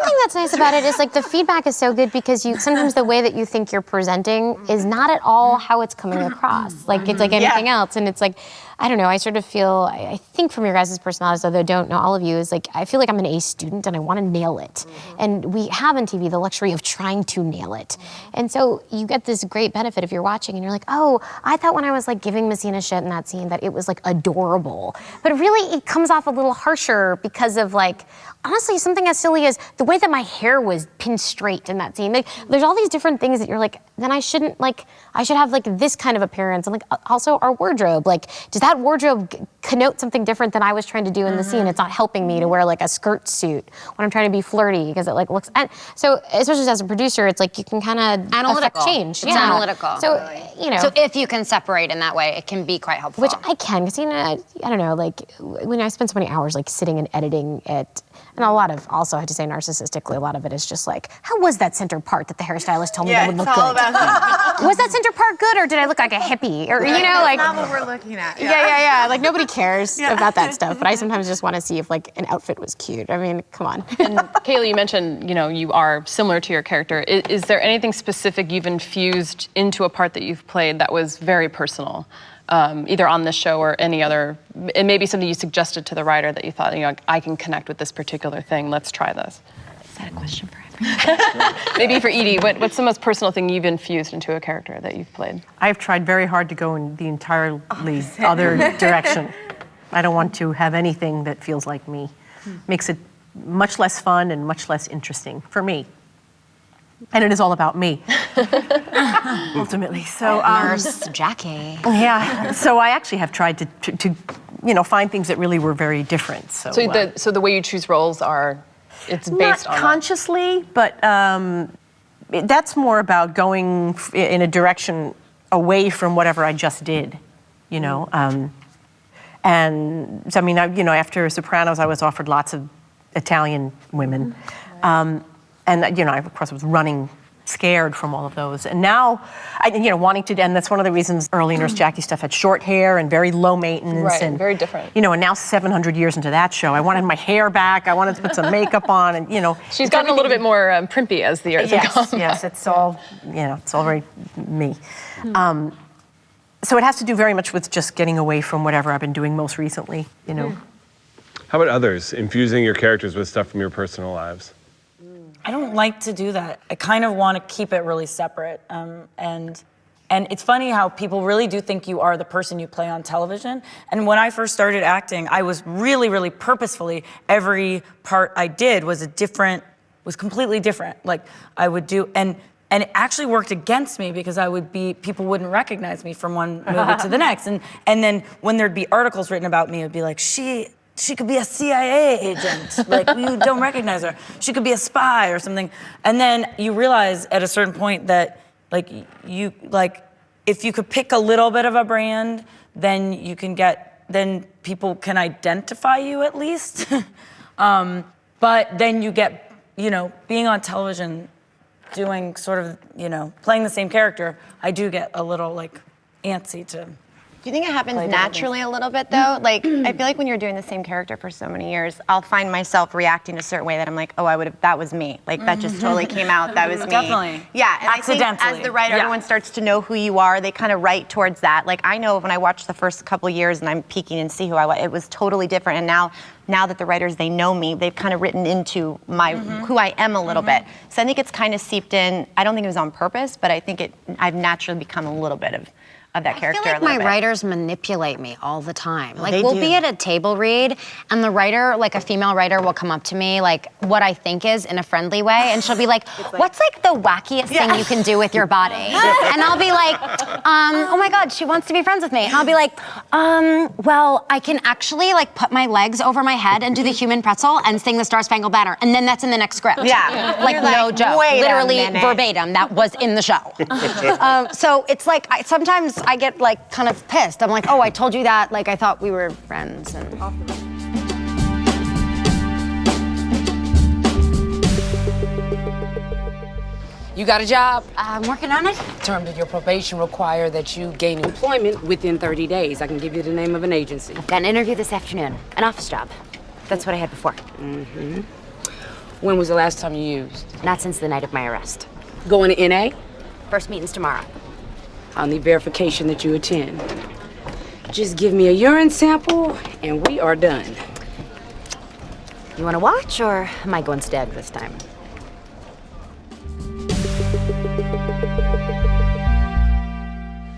thing that's nice about it is like the feedback is so good because sometimes the way that you think you're presenting is not at all how it's coming across. Like it's like anything else, and it's like, I don't know, I sort of feel, I think from your guys' personalities, although I don't know all of you, is like, I feel like I'm an A student and I want to nail it. And we have on TV the luxury of trying to nail it. And so you get this great benefit if you're watching and you're like, oh, I thought when I was like giving Messina shit in that scene that it was like adorable. But really it comes off a little harsher because of like, honestly, something as silly as the way that my hair was pinned straight in that scene. Like, there's all these different things that you're like, then I shouldn't, like, I should have like this kind of appearance. And like, also our wardrobe, like, does that wardrobe connotes something different than I was trying to do in the scene. It's not helping me to wear like a skirt suit when I'm trying to be flirty because it like looks. And so especially as a producer, it's like you can kind of Analytical. change. It's analytical. So you know. So if you can separate in that way, it can be quite helpful. Which I can, because I don't know, like when I spend so many hours like sitting and editing it, and a lot of also I have to say narcissistically, a lot of it is just like, how was that center part that the hairstylist told me that would look good? Was that center part good, or did I look like a hippie, or you know, like That's not what we're looking at. yeah. Like nobody cares about that stuff, but I sometimes just want to see if like an outfit was cute. I mean, come on. And Kaley, you mentioned, you know, you are similar to your character. Is there anything specific you've infused into a part that you've played that was very personal, either on this show or any other? It may be something you suggested to the writer that you thought, you know, I can connect with this particular thing. Let's try this. Is that a question for him? Maybe for Edie, what's the most personal thing you've infused into a character that you've played? I've tried very hard to go in the entirely other direction. I don't want to have anything that feels like me. Makes it much less fun and much less interesting for me. And it is all about me, ultimately. So, Nurse Jackie. Yeah. So I actually have tried to you know, find things that really were very different. So the way you choose roles are, it's based on not consciously, but that's more about going in a direction away from whatever I just did, you know. And so, I mean, you know, after Sopranos, I was offered lots of Italian women. And, you know, I, of course, was running scared from all of those. And now, you know, wanting to, and that's one of the reasons early Nurse Jackie stuff had short hair and very low maintenance. Right, and very different. You know, and now 700 years into that show, I wanted my hair back, I wanted to put some makeup on, and, you know. She's gotten a little bit more primpy as the years have gone. Yes, it's all, you know, it's all very me. So it has to do very much with just getting away from whatever I've been doing most recently, you know. How about others, infusing your characters with stuff from your personal lives? I don't like to do that. I kind of want to keep it really separate. And it's funny how people really do think you are the person you play on television. And when I first started acting, I was really, really purposefully, every part I did was completely different. Like I would do, and it actually worked against me because people wouldn't recognize me from one movie to the next. And then when there'd be articles written about me, it'd be like, she could be a CIA agent. Like, you don't recognize her. She could be a spy or something. And then you realize at a certain point that, if you could pick a little bit of a brand, then people can identify you at least. But then you get, you know, being on television, doing sort of, you know, playing the same character, I do get a little, like, antsy to... Do you think it happens naturally a little bit though? Like, I feel like when you're doing the same character for so many years, I'll find myself reacting a certain way that I'm like, oh, that was me. Like, that just totally came out, that was me. Definitely. Yeah, and accidentally. I think as the writer, everyone starts to know who you are. They kind of write towards that. Like, I know when I watched the first couple years and I'm peeking and see who I was, it was totally different. And now that the writers, they know me, they've kind of written into who I am a little bit. So I think it's kind of seeped in. I don't think it was on purpose, but I think I've naturally become a little bit of that character. I feel like my writers manipulate me all the time. Like, they we'll do. be at a table read, and the writer, like a female writer, will come up to me, like, what I think is in a friendly way, and she'll be like, what's like the wackiest thing you can do with your body? And I'll be like, oh my God, she wants to be friends with me. And I'll be like, well, I can actually like put my legs over my head and do the human pretzel and sing the Star Spangled Banner, and then that's in the next script. Yeah. Like, no joke. Wait a Literally minute. verbatim, that was in the show. So it's like, sometimes I get like kind of pissed. I'm like, oh, I told you that. Like, I thought we were friends. And You got a job? I'm working on it. Terms of your probation require that you gain employment within 30 days. I can give you the name of an agency. I've got an interview this afternoon. An office job. That's what I had before. Mm-hmm. When was the last time you used? Not since the night of my arrest. Going to NA? First meeting's tomorrow. I'll need verification that you attend. Just give me a urine sample and we are done. You want to watch, or am I going stag this time?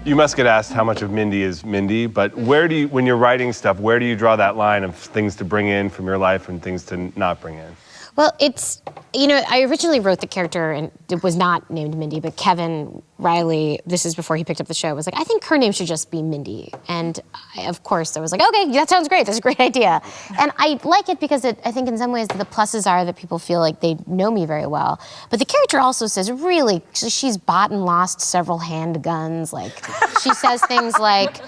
You must get asked how much of Mindy is Mindy, but when you're writing stuff, where do you draw that line of things to bring in from your life and things to not bring in? Well, it's, I originally wrote the character and it was not named Mindy, but Kevin Riley, this is before he picked up the show, was like, I think her name should just be Mindy. And of course I was like, okay, that sounds great, that's a great idea. And I like it because I think in some ways the pluses are that people feel like they know me very well. But the character also says really, she's bought and lost several handguns. Like, she says things like,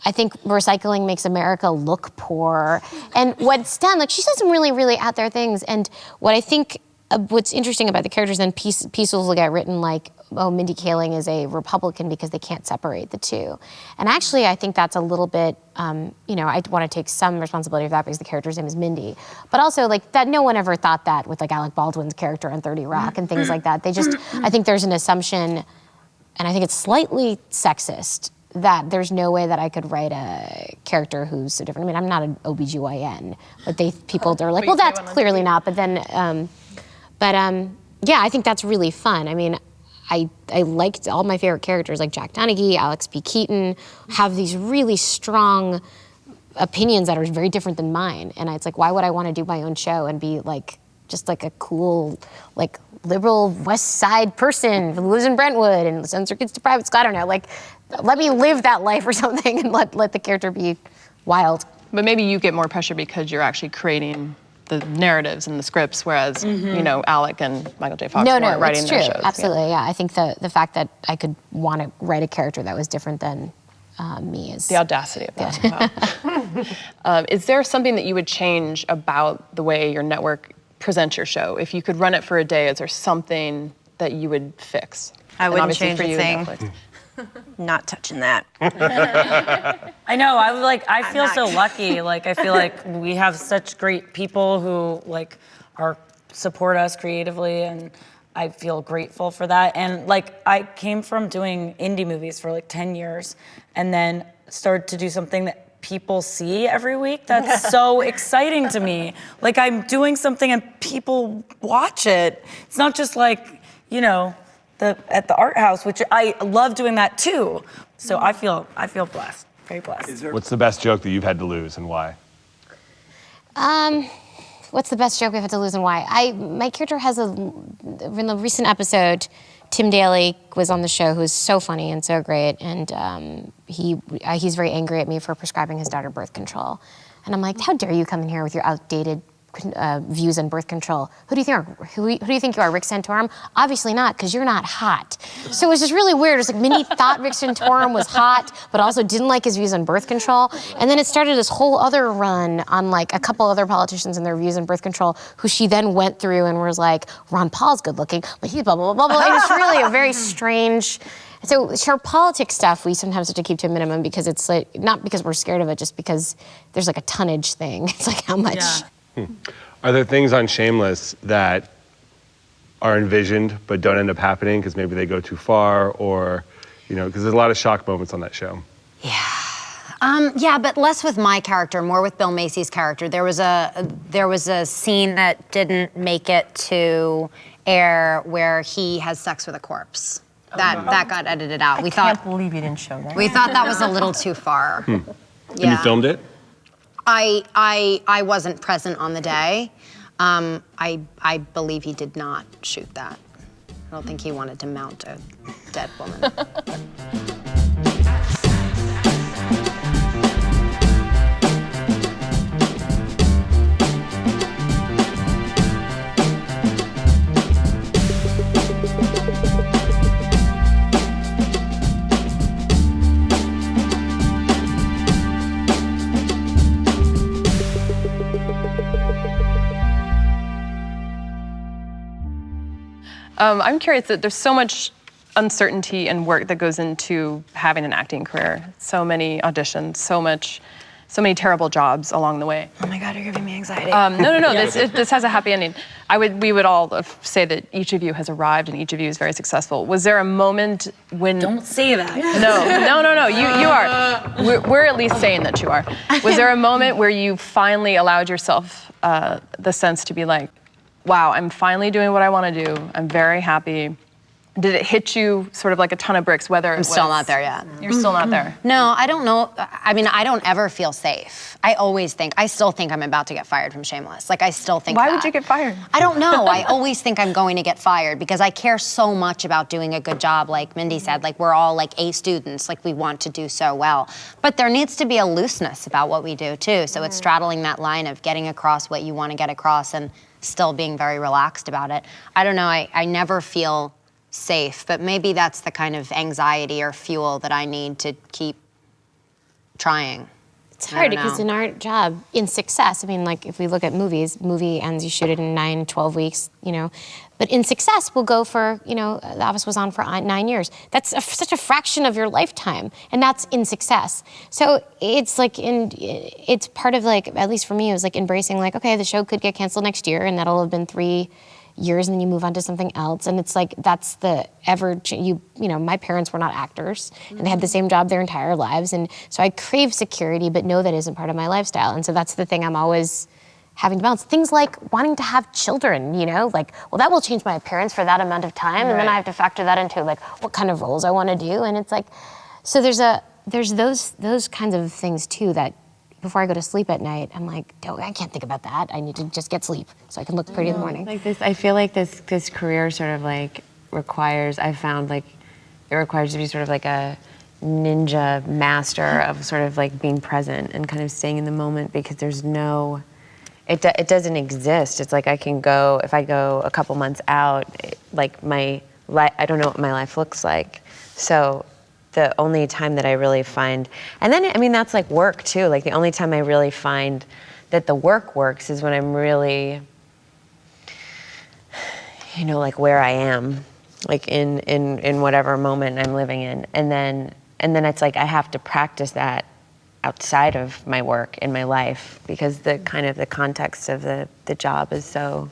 I think recycling makes America look poor. And what's done, like she says some really, really out there things. And what I think, what's interesting about the characters, then pieces will get written like, oh, Mindy Kaling is a Republican because they can't separate the two. And actually, I think that's a little bit, I want to take some responsibility for that because the character's name is Mindy. But also, like, that no one ever thought that with like Alec Baldwin's character on 30 Rock and things like that. They just, I think there's an assumption, and I think it's slightly sexist, that there's no way that I could write a character who's so different. I mean, I'm not an OBGYN, but people are like, well, that's clearly not. But then, yeah, I think that's really fun. I mean, I liked all my favorite characters, like Jack Donaghy, Alex P. Keaton, have these really strong opinions that are very different than mine. And it's like, why would I want to do my own show and be like, just like a cool, like, liberal West Side person who lives in Brentwood and sends her kids to private school? I don't know, like, let me live that life or something and let the character be wild. But maybe you get more pressure because you're actually creating the narratives and the scripts, whereas, Alec and Michael J. Fox weren't writing their shows. Absolutely, yeah. I think the fact that I could want to write a character that was different than me is... The audacity of that. Wow. Is there something that you would change about the way your network presents your show? If you could run it for a day, is there something that you would fix? I wouldn't change for a you, thing. Netflix. Not touching that. I know, I feel so lucky. Like, I feel like we have such great people who support us creatively, and I feel grateful for that. And like, I came from doing indie movies for like 10 years and then started to do something that people see every week. That's so exciting to me. Like, I'm doing something and people watch it. It's not just like, at the art house, which I love doing that too. So I feel blessed, very blessed. What's the best joke that you've had to lose and why? What's the best joke we've had to lose and why? My character has in the recent episode, Tim Daly was on the show, who's so funny and so great, and he's very angry at me for prescribing his daughter birth control. And I'm like, how dare you come in here with your outdated views on birth control? Who do you think you are, Rick Santorum? Obviously not, because you're not hot. So it was just really weird. It was like Mindy thought Rick Santorum was hot, but also didn't like his views on birth control. And then it started this whole other run on like a couple other politicians and their views on birth control, who she then went through and was like, Ron Paul's good looking, but he's blah, blah, blah, blah, blah. It was really a very strange... So her politics stuff, we sometimes have to keep to a minimum because it's like, not because we're scared of it, just because there's like a tonnage thing. It's like how much... Yeah. Are there things on Shameless that are envisioned but don't end up happening because maybe they go too far, or, because there's a lot of shock moments on that show? Yeah, but less with my character, more with Bill Macy's character. There was a scene that didn't make it to air where he has sex with a corpse. That got edited out. I can't believe you didn't show that. We thought that was a little too far. And you filmed it? I wasn't present on the day. I believe he did not shoot that. I don't think he wanted to mount a dead woman. I'm curious that there's so much uncertainty and work that goes into having an acting career. So many auditions, so many terrible jobs along the way. Oh my God, you're giving me anxiety. No. This has a happy ending. We would all say that each of you has arrived and each of you is very successful. Was there a moment when? Don't say that. No. You are. We're at least saying that you are. Was there a moment where you finally allowed yourself the sense to be like, wow, I'm finally doing what I want to do. I'm very happy. Did it hit you sort of like a ton of bricks, whether I'm still not there yet. You're still not there. No, I don't know. I mean, I don't ever feel safe. I still think I'm about to get fired from Shameless. Like, I still think Why would you get fired? I don't know. I always think I'm going to get fired because I care so much about doing a good job. Like Mindy said, like, we're all like A students, like we want to do so well. But there needs to be a looseness about what we do too. So it's straddling that line of getting across what you want to get across and still being very relaxed about it. I don't know, I never feel safe, but maybe that's the kind of anxiety or fuel that I need to keep trying. It's hard because in our job, in success, I mean, like if we look at movies, movie ends, you shoot it in 9, 12 weeks, you know. But in success, we'll go for, you know, The Office was on for 9 years. That's such a fraction of your lifetime, and that's in success. So it's like, it's part of like, at least for me, it was like embracing like, okay, the show could get canceled next year, and that'll have been 3 years, and then you move on to something else. And it's like, that's the you know, my parents were not actors, and they had the same job their entire lives. And so I crave security, but know that isn't part of my lifestyle. And so that's the thing I'm always having to balance. Things like wanting to have children, you know, like, well, that will change my appearance for that amount of time. And then I have to factor that into like what kind of roles I want to do. And it's like, so there's those kinds of things too that before I go to sleep at night, I'm like, I can't think about that. I need to just get sleep so I can look pretty in the morning. Like this, I feel like this career sort of like requires, I've found like, it requires to be sort of like a ninja master of sort of like being present and kind of staying in the moment, because there's no, it doesn't exist. It's like I can go, if I go a couple months out, like my life, I don't know what my life looks like. So the only time that I really find, and then, I mean, that's like work too. Like the only time I really find that the work works is when I'm really, you know, like where I am, like in whatever moment I'm living in. And then it's like I have to practice that outside of my work in my life, because the kind of the context of the job is so.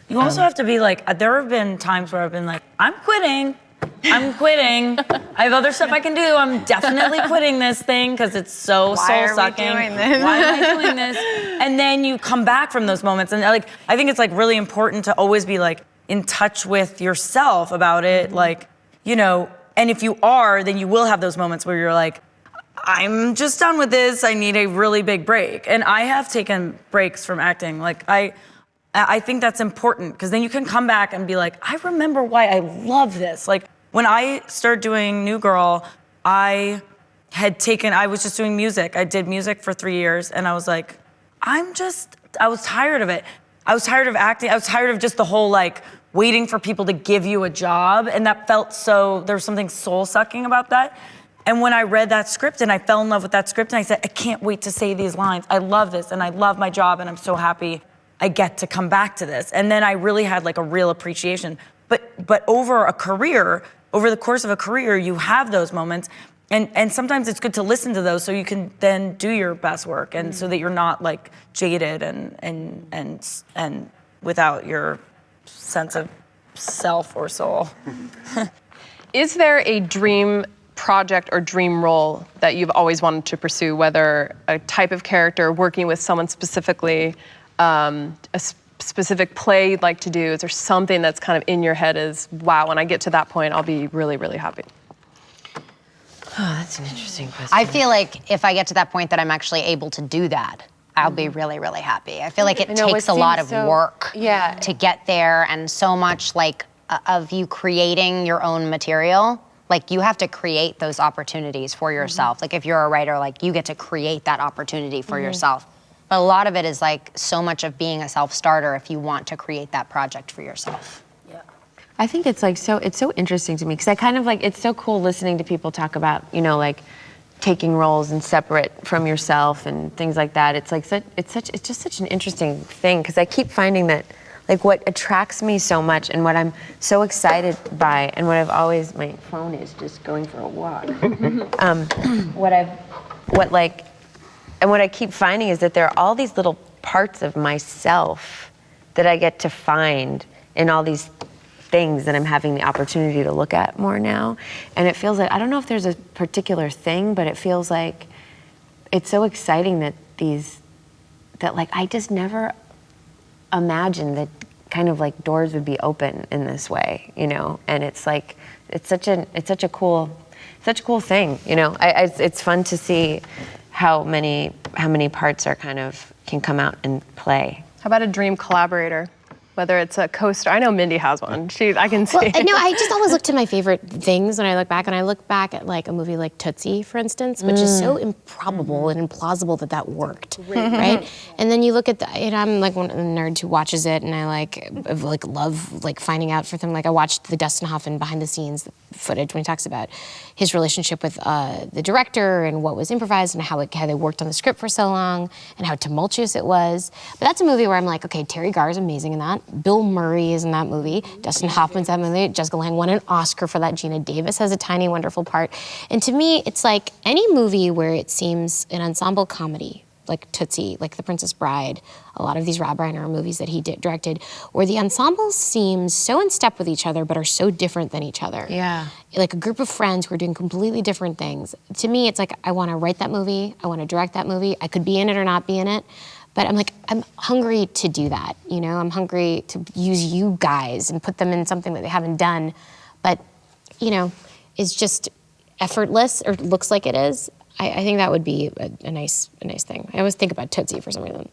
You also have to be like, there have been times where I've been like, I'm quitting. I have other stuff I can do. I'm definitely quitting this thing because it's so soul-sucking. Why am I doing this? And then you come back from those moments, and like, I think it's like really important to always be like in touch with yourself about it. Like, you know, and if you are, then you will have those moments where you're like, I'm just done with this. I need a really big break. And I have taken breaks from acting. Like I think that's important, because then you can come back and be like, I remember why I love this. Like when I started doing New Girl, I was just doing music. I did music for 3 years, and I was like, I was tired of it. I was tired of acting. I was tired of just the whole like waiting for people to give you a job. And that felt there was something soul-sucking about that. And when I read that script and I fell in love with that script, and I said, I can't wait to say these lines. I love this, and I love my job, and I'm so happy I get to come back to this. And then I really had like a real appreciation. But over the course of a career, you have those moments. And sometimes it's good to listen to those so you can then do your best work, and so that you're not like jaded and without your sense of self or soul. Is there a dream project or dream role that you've always wanted to pursue, whether a type of character, working with someone specifically, a specific play you'd like to do? Is there something that's kind of in your head as, wow, when I get to that point, I'll be really, really happy? Oh, that's an interesting question. I feel like if I get to that point that I'm actually able to do that, I'll be really, really happy. I feel like it takes a lot of work to get there, and so much like of you creating your own material. Like you have to create those opportunities for yourself. Like if you're a writer, like you get to create that opportunity for yourself. But a lot of it is like so much of being a self-starter if you want to create that project for yourself. I think it's like it's so interesting to me, because I kind of like, it's so cool listening to people talk about, you know, like taking roles and separate from yourself and things like that. It's like it's just such an interesting thing, because I keep finding that like what attracts me so much and what I'm so excited by, and what I've always, my phone is just going for a walk. What I keep finding is that there are all these little parts of myself that I get to find in all these things that I'm having the opportunity to look at more now. And it feels like, I don't know if there's a particular thing, but it feels like it's so exciting that like I just never imagined that kind of like doors would be open in this way, you know? And it's like, it's such a cool thing, you know? It's fun to see how many parts are can come out and play. How about a dream collaborator? Whether it's a co-star, I know Mindy has one. I can see. Well, no, I just always look to my favorite things when I look back, and I look back at like a movie like Tootsie, for instance, which is so improbable and implausible that worked, right? And then you look at and I'm like one of the nerds who watches it, and I love finding out for them. Like I watched the Dustin Hoffman behind the scenes footage when he talks about his relationship with the director and what was improvised and how they worked on the script for so long and how tumultuous it was. But that's a movie where I'm like, okay, Terry Garr is amazing in that. Bill Murray is in that movie. Dustin Hoffman's in that movie. Jessica Lange won an Oscar for that. Gina Davis has a tiny, wonderful part. And to me, it's like any movie where it seems an ensemble comedy, like Tootsie, like The Princess Bride, a lot of these Rob Reiner movies that he directed, where the ensembles seem so in step with each other but are so different than each other. Yeah. Like a group of friends who are doing completely different things. To me, it's like I want to write that movie, I want to direct that movie, I could be in it or not be in it. But I'm hungry to do that, you know? I'm hungry to use you guys and put them in something that they haven't done, but, you know, is just effortless or looks like it is. I think that would be a nice thing. I always think about Tootsie for some reason.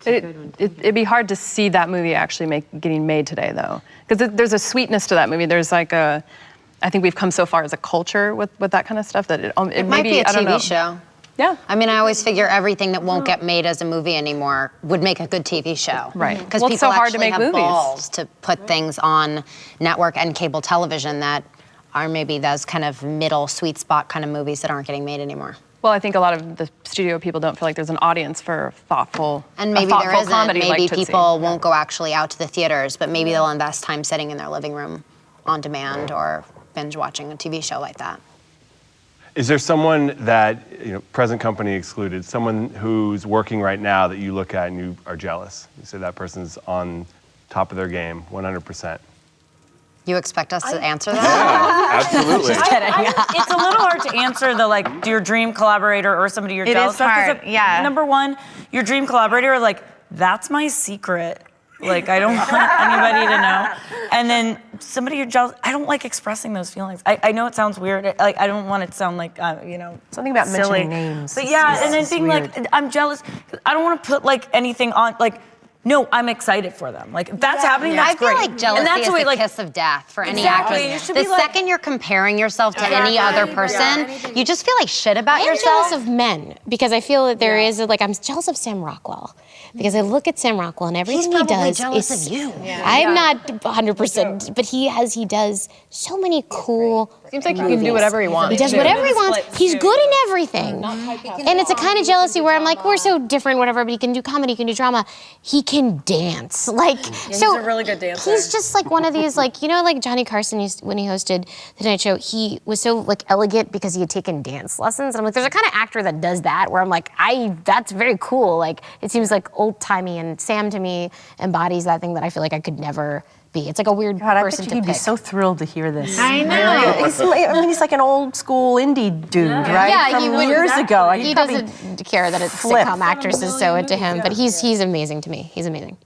It'd be hard to see that movie actually getting made today, though, because there's a sweetness to that movie. There's like I think we've come so far as a culture with that kind of stuff that it might be a TV show. Yeah. I mean, I always figure everything that won't get made as a movie anymore would make a good TV show. Right. Because Well, people it's so hard to actually make have movies. balls to put things on network and cable television that are maybe those kind of middle sweet spot kind of movies that aren't getting made anymore. Well, I think a lot of the studio people don't feel like there's an audience for thoughtful And maybe thoughtful there isn't. comedy Maybe like Tootsie. people won't go actually out to the theaters, but maybe they'll invest time sitting in their living room on demand or binge watching a TV show like that. Is there someone that, you know, present company excluded, someone who's working right now that you look at and you are jealous? You say that person's on top of their game, 100%. You expect us to answer that? Yeah, absolutely. Just kidding. It's a little hard to answer the like your dream collaborator or somebody you're It jealous is of. 'cause hard, yeah. Number one, your dream collaborator, like that's my secret. Like I don't want anybody to know. And then somebody you're jealous. I don't like expressing those feelings. I know it sounds weird. Like I don't want it to sound like you know Something about silly. mentioning names. But yeah, and then It's being weird. like I'm jealous. I don't want to put like anything on like. No, I'm excited for them. Like if that's happening, that's I feel great. like jealousy and that's is the way, the like, kiss of death for any Exactly. actress. You should The The be like- second you're comparing yourself to any other person, you just feel like shit about I'm yourself. jealous of men because I feel that there is I'm jealous of Sam Rockwell because I look at Sam Rockwell and everything he probably does jealous is of you. I'm not 100%, but he does so many cool. Seems like he can do whatever he wants. He does too. whatever he wants. He's good in everything, and it's a kind of jealousy where I'm like, we're so different, whatever. But he can do comedy, he can do drama, he can dance, like. He's So a really good dancer. he's just like one of these, like, you know, like Johnny Carson when he hosted The Tonight Show, he was so like elegant because he had taken dance lessons. And I'm like, there's a kind of actor that does that where I'm like, that's very cool. Like, it seems like old timey, and Sam to me embodies that thing that I feel like I could never be. It's like a weird God, I person bet to you'd be pick. so thrilled to hear this. I know. He's like an old school indie dude, right? Yeah, From he would, years ago. He doesn't care that it's flip. sitcom actresses so into him, but he's amazing to me. He's amazing.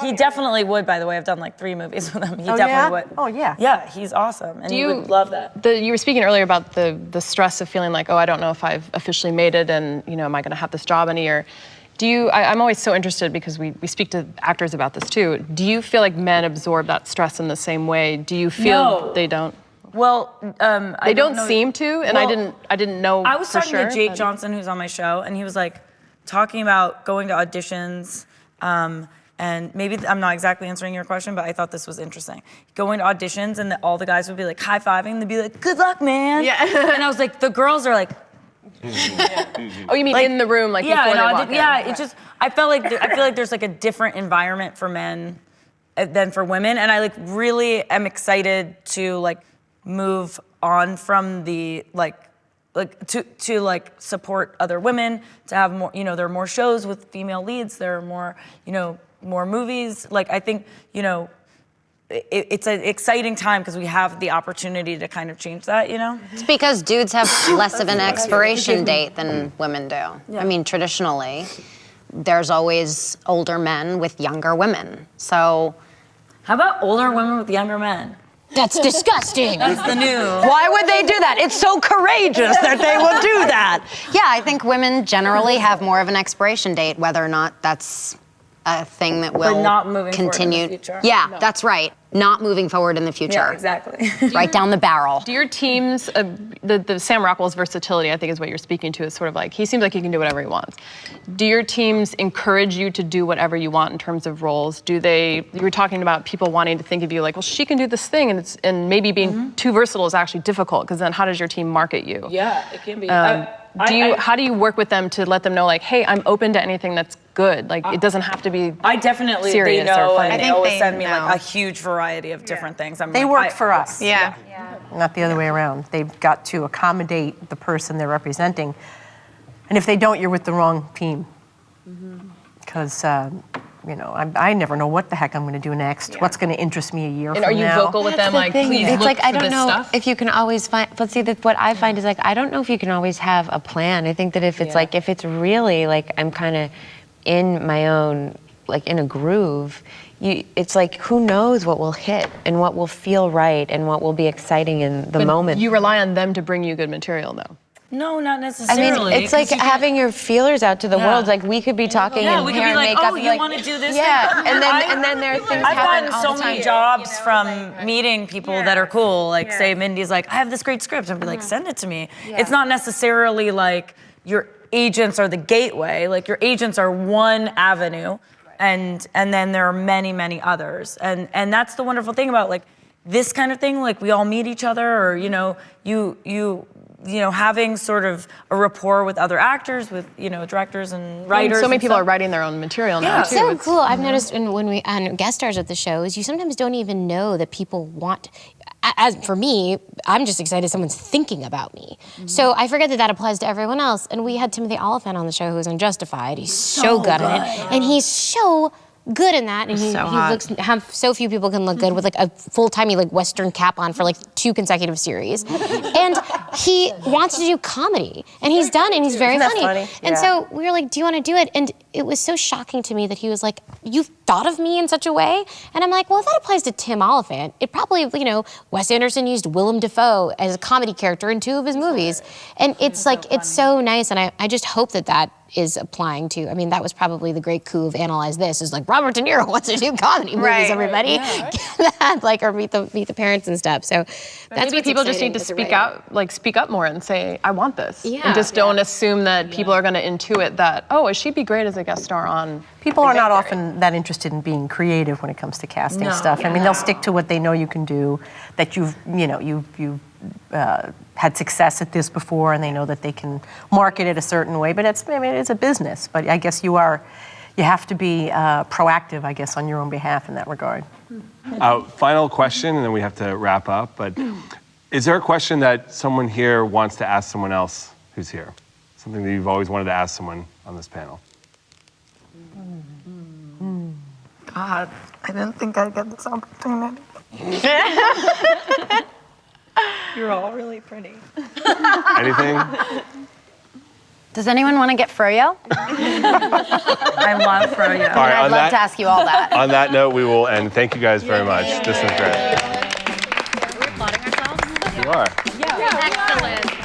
He definitely would, by the way. I've done like 3 movies with him. He Oh, definitely yeah? would. Oh, yeah. Yeah, he's awesome. And you would love that. You were speaking earlier about the stress of feeling like, oh, I don't know if I've officially made it, and you know, am I going to have this job in a year? I'm always so interested because we speak to actors about this too. Do you feel like men absorb that stress in the same way? Do you feel No. they don't? Well, They don't seem to, and I didn't know. I was for talking sure, to Jake but- Johnson, who's on my show, and he was like talking about going to auditions. And maybe I'm not exactly answering your question, but I thought this was interesting. Going to auditions, and all the guys would be like high-fiving. They'd be like, "Good luck, man." Yeah. And I was like, the girls are like. Oh, you mean in the room, like yeah, before they no, walk in? it just I feel like there's like a different environment for men than for women, and I like really am excited to like move on from the to like support other women, to have more, you know, there are more shows with female leads, there are more, you know, more movies. Like I think, you know, it's an exciting time because we have the opportunity to kind of change that, you know? It's because dudes have less of an expiration date than women do. I mean, traditionally, there's always older men with younger women. So How about older women with younger men? That's disgusting. That's the new. Why would they do that? It's so courageous that they would do that. Yeah, I think women generally have more of an expiration date, whether or not that's a thing that will not moving forward in the continue. future. Yeah, No. that's right. Not moving forward in the future. Yeah, exactly. Right down the barrel. Do your teams, the Sam Rockwell's versatility, I think is what you're speaking to, is sort of like, he seems like he can do whatever he wants. Do your teams encourage you to do whatever you want in terms of roles? Do they, you were talking about people wanting to think of you like, well, she can do this thing, and maybe being too versatile is actually difficult, because then how does your team market you? Yeah, it can be. How do you work with them to let them know, like, hey, I'm open to anything that's good? Like, it doesn't have to be I definitely, serious they know, or funny. and they always send me like a huge variety of different things. They work for us. Yeah. Not the other way around. They've got to accommodate the person they're representing. And if they don't, you're with the wrong team. Because, I never know what the heck I'm going to do next. What's going to interest me a year from now. And are you vocal with them, like, please It's look like, I for don't this know stuff? if you can always find, but see, what I find is like, I don't know if you can always have a plan. I think that if it's like, if it's really like, I'm kind of in my own, like in a groove, it's like, who knows what will hit and what will feel right and what will be exciting in the moment. You rely on them to bring you good material, though. No, not I necessarily. mean, it's like having your feelers out to the world. Like we could be talking in we could hair be like, and makeup. oh, you want to do this? Yeah, thing? and then there are things I've happen gotten all so the time. many jobs from meeting people that are cool. Like, say Mindy's like, I have this great script, and be like, send it to me. It's not necessarily like your agents are the gateway. Like your agents are one avenue, and then there are many, many others. And that's the wonderful thing about like this kind of thing. Like we all meet each other, or you know, having sort of a rapport with other actors, with, directors and writers. So many and people stuff. are writing their own material now, It's too. so cool. I've noticed when we on guest stars at the shows, you sometimes don't even know that people want. As for me, I'm just excited someone's thinking about me. So I forget that applies to everyone else. And we had Timothy Oliphant on the show, who was Unjustified. He's so good at it, and he's so good in that, and he looks how so few people can look good with like a full-timey like Western cap on for like 2 consecutive series, and he wants to do comedy, and he's done, and he's very funny. And so we were like, do you want to do it? And it was so shocking to me that he was like, you've thought of me in such a way, and I'm like, well, if that applies to Tim Oliphant, it probably, Wes Anderson used Willem Dafoe as a comedy character in 2 of his movies, and it's like it's so nice, and I just hope that is applying to, I mean, that was probably the great coup of Analyze This, is like, Robert De Niro wants to do comedy movies, everybody. Get that, like, or meet the parents and stuff. So that's Maybe what's people just need to exciting as a speak writer. out, like speak up more and say, I want this. Yeah. And just don't assume that people are going to intuit that, oh, she'd be great as a guest star on. People are not often that interested in being creative when it comes to casting stuff. I mean, they'll stick to what they know you can do, that you've had success at this before, and they know that they can market it a certain way. But it's a business. But I guess you have to be proactive, I guess, on your own behalf in that regard. Final question, and then we have to wrap up. But is there a question that someone here wants to ask someone else who's here? Something that you've always wanted to ask someone on this panel? God, I didn't think I'd get this opportunity. You're all really pretty. Anything? Does anyone want to get froyo? I love froyo. All right, I'd love to ask you all that. On that note, we will end. Thank you guys very much. This was great. Are we applauding ourselves? You are. Yeah. Excellent.